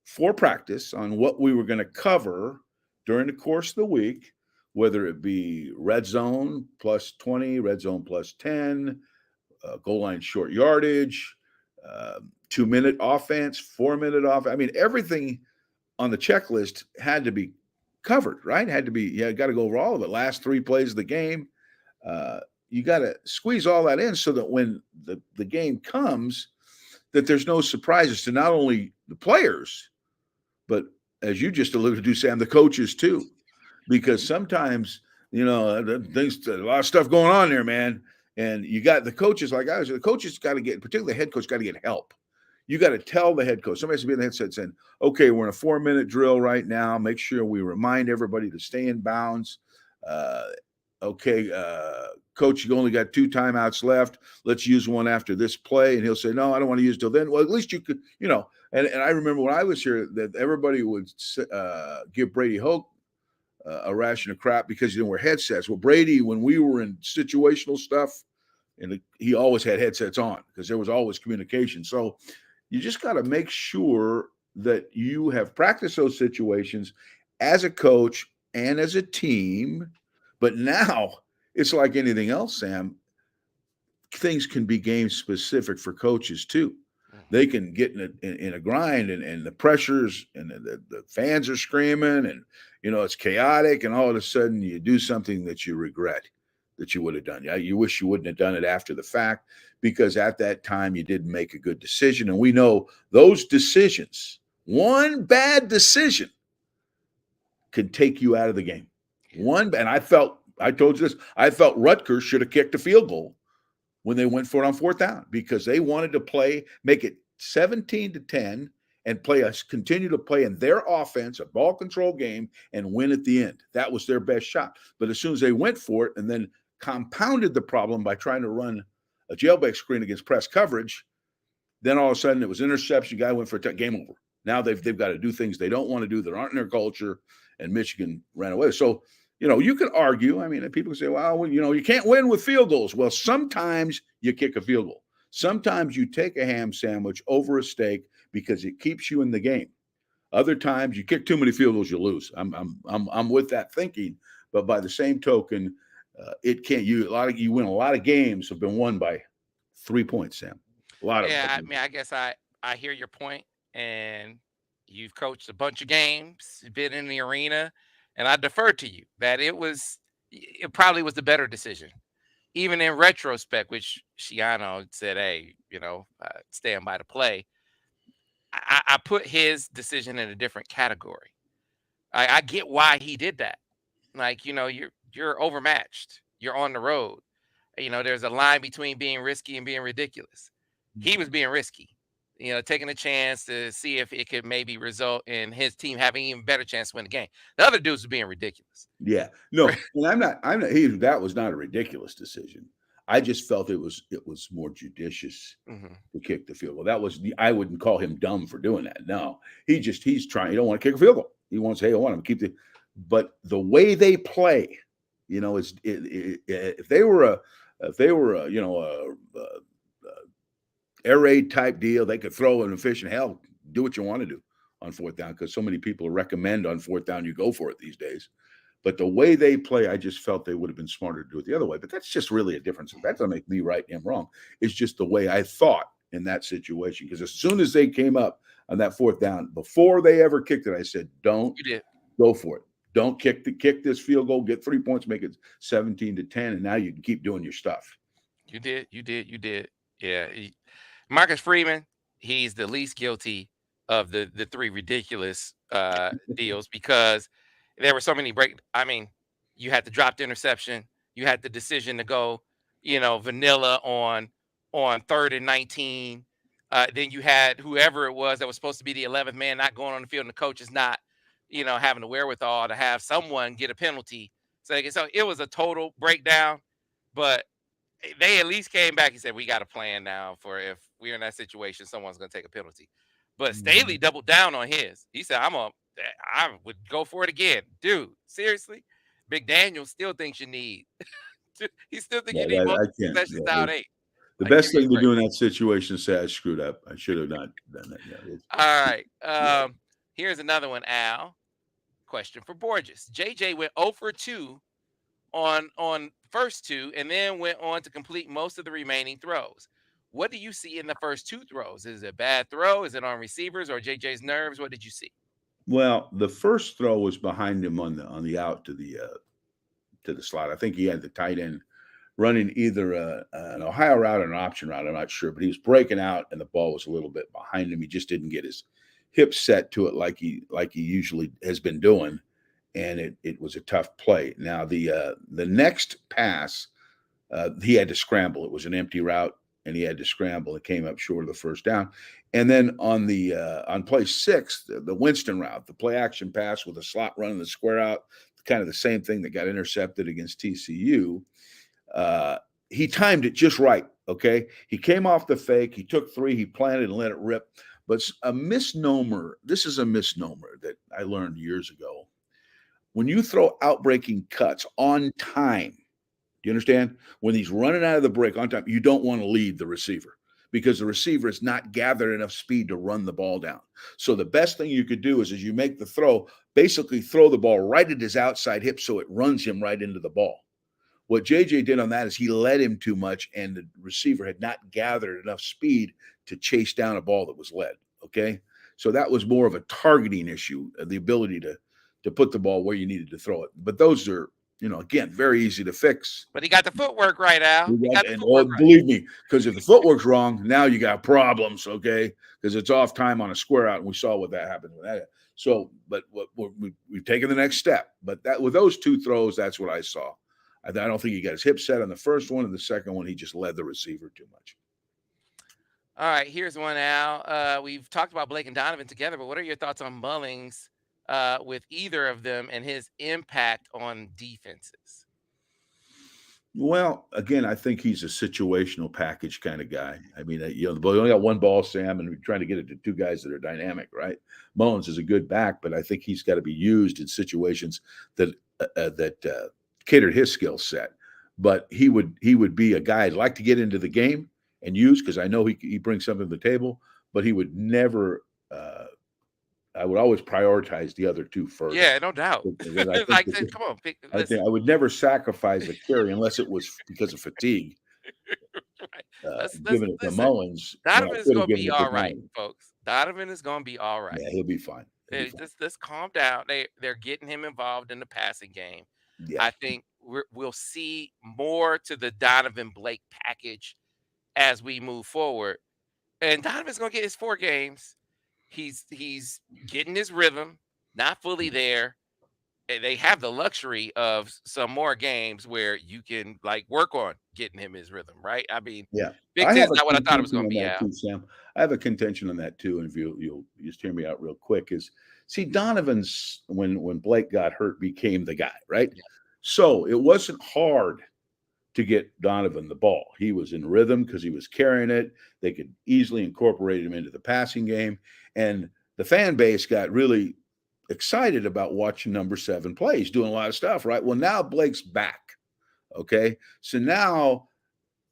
for practice on what we were going to cover during the course of the week, whether it be red zone plus 20, red zone plus 10, goal line short yardage, 2-minute offense, 4-minute offense. I mean, everything on the checklist had to be covered, right? Had to be, got to go over all of it. Last 3 plays of the game. You got to squeeze all that in so that when the game comes, that there's no surprises to not only the players, but as you just alluded to, Sam, the coaches too. Because sometimes, a lot of stuff going on there, man. And you got the coaches, like I was, the coaches got to get, particularly the head coach, got to get help. You got to tell the head coach. Somebody has to be in the headset saying, okay, we're in a 4-minute drill right now. Make sure we remind everybody to stay in bounds. Coach, you only got 2 timeouts left. Let's use one after this play. And he'll say, no, I don't want to use till then. Well, at least you could, and I remember when I was here that everybody would give Brady Hoke a ration of crap because he didn't wear headsets. Well, Brady, when we were in situational stuff, and he always had headsets on because there was always communication. So you just got to make sure that you have practiced those situations as a coach and as a team. But now it's like anything else, Sam. Things can be game specific for coaches too. They can get in a grind and the pressures and the fans are screaming and, it's chaotic. And all of a sudden you do something that you regret that you would have done. You wish you wouldn't have done it after the fact because at that time you didn't make a good decision. And we know those decisions, one bad decision can take you out of the game. And I told you this, I felt Rutgers should have kicked a field goal when they went for it on 4th down because they wanted to make it 17-10 and continue to play in their offense, a ball control game, and win at the end. That was their best shot. But as soon as they went for it and then compounded the problem by trying to run a jailbreak screen against press coverage, then all of a sudden it was interception. Guy went for a game over. Now they've got to do things they don't want to do that aren't in their culture, and Michigan ran away. So, you can argue. I mean, people say, well, you can't win with field goals. Well, sometimes you kick a field goal. Sometimes you take a ham sandwich over a steak because it keeps you in the game. Other times you kick too many field goals, you lose. I'm with that thinking, but by the same token, it can't. You win a lot of games have been won by 3 points, Sam. A lot of. Yeah, I mean, I guess I hear your point, and you've coached a bunch of games, been in the arena, and I defer to you that it probably was the better decision, even in retrospect. Which Shiano said, "Hey, stand by the play." I put his decision in a different category. I get why he did that. Like, you're overmatched. You're on the road. There's a line between being risky and being ridiculous. He was being risky. taking a chance to see if it could maybe result in his team having even better chance to win the game. The other dudes were being ridiculous. Yeah. No, and I'm not that was not a ridiculous decision. I just felt it was more judicious Hmm. to kick the field goal. I wouldn't call him dumb for doing that. No. He's trying, he don't want to kick a field goal. He wants, hey, I want him to keep but the way they play, if they were a air raid type deal, they could throw an efficient hell, do what you want to do on fourth down because so many people recommend on fourth down you go for it these days. But the way they play, I just felt they would have been smarter to do it the other way. But that's just really a difference. That doesn't make me right and him wrong. It's just the way I thought in that situation. Because as soon as they came up on that fourth down, before they ever kicked it, I said, "Don't You did. go for it. Don't kick this field goal. Get 3 points, make it 17-10, and now you can keep doing your stuff." You did. You did. You did. Yeah. Marcus Freeman, he's the least guilty of the three ridiculous deals because there were so many break. I mean, you had to drop the interception. You had the decision to go, vanilla on 3rd and 19. Then you had whoever it was that was supposed to be the 11th man not going on the field, and the coach is not, having the wherewithal to have someone get a penalty. So it was a total breakdown. But they at least came back and said, we got a plan now for if we're in that situation, someone's going to take a penalty. But Staley Mhm. doubled down on his. He said, I would go for it again. Dude, seriously? Big Daniel still thinks you need, he still thinks Yeah, you need I multiple can't. possessions Yeah, down 8. the Like, best give me a thing to break. do in that situation is say I screwed up. I should have not done that. Yeah, All right. yeah. Here's another one, Al. Question for Borges. JJ went 0 for 2 on first two and then went on to complete most of the remaining throws. What do you see in the first two throws? Is it a bad throw? Is it on receivers or JJ's nerves? What did you see? Well, the first throw was behind him on the out to the slot. I think he had the tight end running either an Ohio route or an option route. I'm not sure, but he was breaking out and the ball was a little bit behind him. He just didn't get his hips set to it like he usually has been doing, and it was a tough play. Now the next pass, he had to scramble. It was an empty route, and he had to scramble. It came up short of the first down. And then on play 6, the Winston route, the play action pass with a slot run and the square out, kind of the same thing that got intercepted against TCU. He timed it just right. Okay, he came off the fake. He took 3. He planted and let it rip. But a misnomer. This is a misnomer that I learned years ago. When you throw outbreaking cuts on time, do you understand? When he's running out of the break on time, you don't want to lead the receiver because the receiver is not gathered enough speed to run the ball down. So the best thing you could do is as you make the throw, basically throw the ball right at his outside hip so it runs him right into the ball. What JJ did on that is he led him too much, and the receiver had not gathered enough speed to chase down a ball that was led. Okay. So that was more of a targeting issue, the ability to put the ball where you needed to throw it. But those are, again, very easy to fix. But he got the footwork right, Al. He got the And footwork right. believe me, because if the footwork's wrong, now you got problems, okay? Because it's off time on a square out, and we saw what that happened with that. So, but we've taken the next step. But that with those two throws, that's what I saw. I don't think he got his hip set on the first one, and the second one he just led the receiver too much. All right, here's one, Al. We've talked about Blake and Donovan together, but what are your thoughts on Mullings with either of them and his impact on defenses? Well, again, I think he's a situational package kind of guy. I mean, you only got one ball, Sam, and we're trying to get it to two guys that are dynamic, right? Mullins is a good back, but I think he's got to be used in situations that cater his skill set. But he would be a guy I'd like to get into the game and use because I know he brings something to the table. But he would never. I would always prioritize the other two first. Yeah, no doubt. Because I think Like, come on, I think I would never sacrifice a carry unless it was because of fatigue. right. Let's Giving it to listen. Mullins when I Donovan is could have gonna given be it to all right, Donovan. folks. Donovan is gonna be all right. Yeah, he'll be fine. He'll be fine. Let's calm down. They're getting him involved in the passing game. Yeah. I think we'll see more to the Donovan Blake package as we move forward. And Donovan's gonna get his 4 games. He's getting his rhythm, not fully there, they have the luxury of some more games where you can like work on getting him his rhythm, right? I mean, Yeah. Big I have Ten's a not what I thought it was contention going to on be, that Al. too, Sam. I have a contention on that too, and if you'll just hear me out real quick, is see Donovan's when Blake got hurt became the guy, right? Yeah. So it wasn't hard to get Donovan the ball. He was in rhythm because he was carrying it. They could easily incorporate him into the passing game. And the fan base got really excited about watching number 7 play. He's doing a lot of stuff, right? Well, now Blake's back. Okay. So now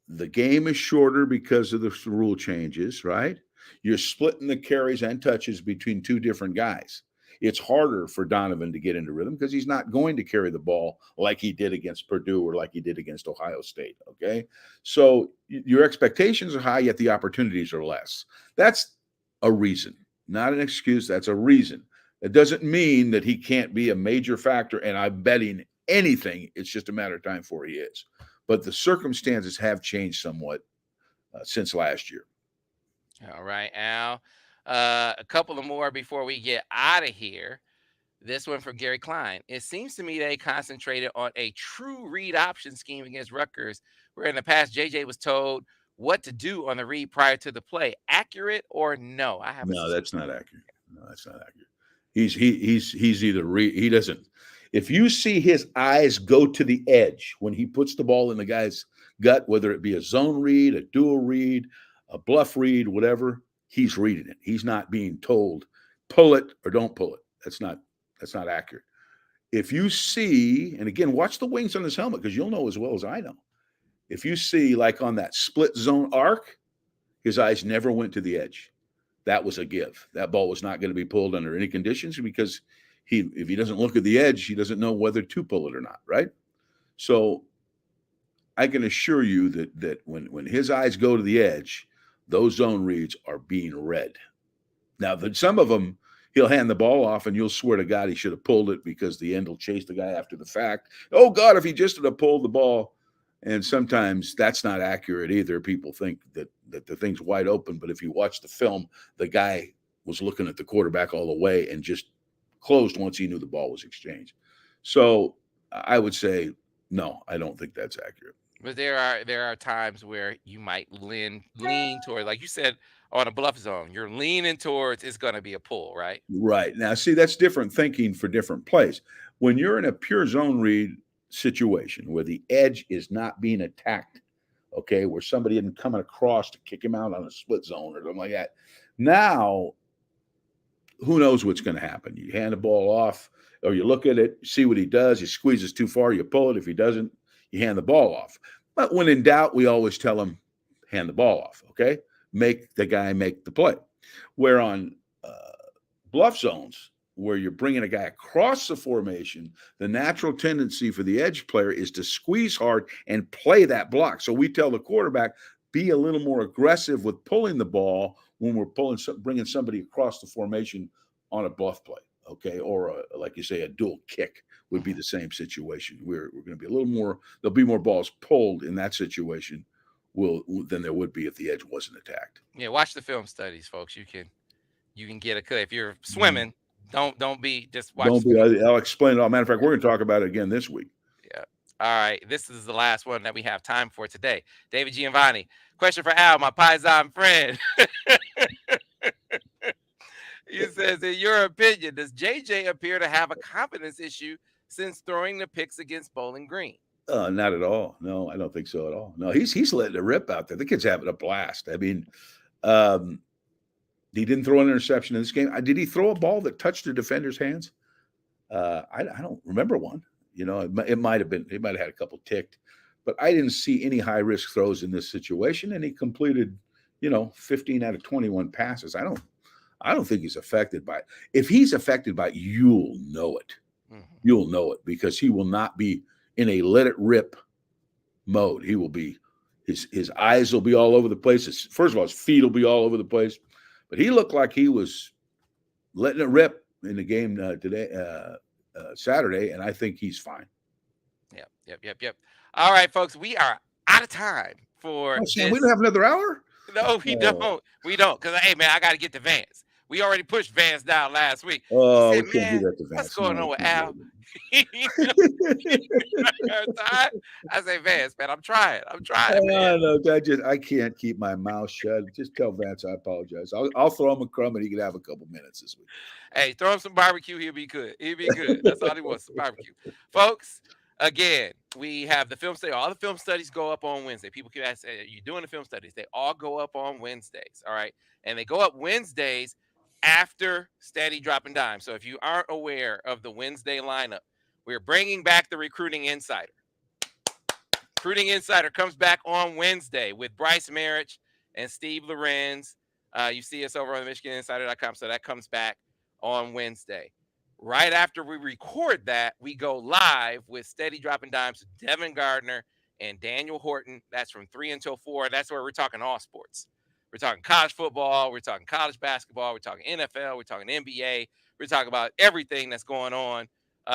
the game is shorter because of the rule changes, right? You're splitting the carries and touches between two different guys. It's harder for Donovan to get into rhythm because he's not going to carry the ball like he did against Purdue or like he did against Ohio State. Okay. So your expectations are high, yet the opportunities are less. That's a reason, not an excuse. That's a reason. It doesn't mean that he can't be a major factor. And I'm betting anything, it's just a matter of time before he is, but the circumstances have changed somewhat since last year. All right, Al. A couple of more before we get out of here. This one from Gary Klein. It seems to me they concentrated on a true read option scheme against Rutgers, where in the past JJ was told what to do on the read prior to the play. Accurate or no? I have a No, that's not accurate. No, that's not accurate. He's either he doesn't. If you see his eyes go to the edge when he puts the ball in the guy's gut, whether it be a zone read, a dual read, a bluff read, whatever, he's reading it. He's not being told pull it or don't pull it. That's not accurate. If you see, and again, watch the wings on his helmet because you'll know as well as I know. If you see like on that split zone arc, his eyes never went to the edge. That was a give. That ball was not going to be pulled under any conditions because if he doesn't look at the edge, he doesn't know whether to pull it or not, right? So I can assure you that when his eyes go to the edge, those zone reads are being read. Now, some of them he'll hand the ball off, and you'll swear to God he should have pulled it because the end will chase the guy after the fact. Oh God, if he just had pulled the ball. And sometimes that's not accurate either. People think that the thing's wide open, but if you watch the film, the guy was looking at the quarterback all the way and just closed once he knew the ball was exchanged. So I would say no, I don't think that's accurate. But there are times where you might lean toward, like you said, on a bluff zone. You're leaning towards it's going to be a pull, right? Right. Now, see, that's different thinking for different plays. When you're in a pure zone read situation where the edge is not being attacked, okay, where somebody isn't coming across to kick him out on a split zone or something like that, now who knows what's going to happen? You hand the ball off or you look at it, see what he does. He squeezes too far, you pull it. If he doesn't, you hand the ball off. But when in doubt, we always tell him, hand the ball off, okay? Make the guy make the play. Where on bluff zones, where you're bringing a guy across the formation, the natural tendency for the edge player is to squeeze hard and play that block. So we tell the quarterback, be a little more aggressive with pulling the ball when we're bringing somebody across the formation on a bluff play, okay? Or like you say, a dual kick would be the same situation. We're going to be a little more. There'll be more balls pulled in that situation than there would be if the edge wasn't attacked. Yeah, watch the film studies, folks. You can get a cut. If you're swimming, don't be just watch Don't the be. film. I'll explain it all. Matter of fact, we're going to talk about it again this week. Yeah. All right. This is the last one that we have time for today. David Giovanni. Question for Al, my Paisan friend. He says, in your opinion, does JJ appear to have a confidence issue since throwing the picks against Bowling Green? Not at all. No, I don't think so at all. No, he's letting it rip out there. The kid's having a blast. I mean, um, he didn't throw an interception in this game. Did he throw a ball that touched a defender's hands? I don't remember one. You know, it might have been. He might have had a couple ticked, but I didn't see any high risk throws in this situation. And he completed, 15 out of 21 passes. I don't think he's affected by it. If he's affected by it, you'll know it. Mm-hmm. You'll know it because he will not be in a let it rip mode. He will be his eyes will be all over the place. First of all, his feet will be all over the place. But he looked like he was letting it rip in the game today, Saturday, and I think he's fine. Yep. All right, folks, we are out of time for Oh, Sam, this. we don't have another hour? No, we don't. We don't. Because, hey, man, I got to get to Vance. We already pushed Vance down last week. He Oh, said, we can't do man, that to what's Vance. going No, on we with can't Al? do I say, Vance, man, I'm trying, man. No, I can't keep my mouth shut. Just tell Vance I apologize. I'll throw him a crumb and he can have a couple minutes this week. Hey, throw him some barbecue. He'll be good. He'll be good. That's all he wants, some barbecue. Folks, again, we have the film study. All the film studies go up on Wednesday. People keep asking, "Are you doing the film studies?" They all go up on Wednesdays. All right. And they go up Wednesdays after Steady Dropping Dime. So if you aren't aware of the Wednesday lineup, we're bringing back the Recruiting Insider. Recruiting Insider comes back on Wednesday with Bryce Marich and Steve Lorenz. You see us over on the MichiganInsider.com. So that comes back on Wednesday. Right after we record that, we go live with Steady Dropping Dimes, Devin Gardner and Daniel Horton. That's from 3 until 4. That's where we're talking all sports. We're talking college football. We're talking college basketball. We're talking NFL. We're talking NBA. We're talking about everything that's going on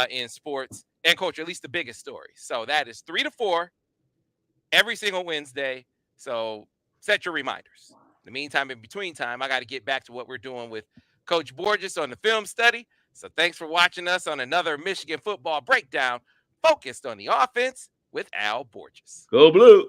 in sports and culture, at least the biggest stories. So that is 3 to 4 every single Wednesday. So set your reminders. In the meantime, in between time, I got to get back to what we're doing with Coach Borges on the film study. So thanks for watching us on another Michigan football breakdown focused on the offense with Al Borges. Go Blue.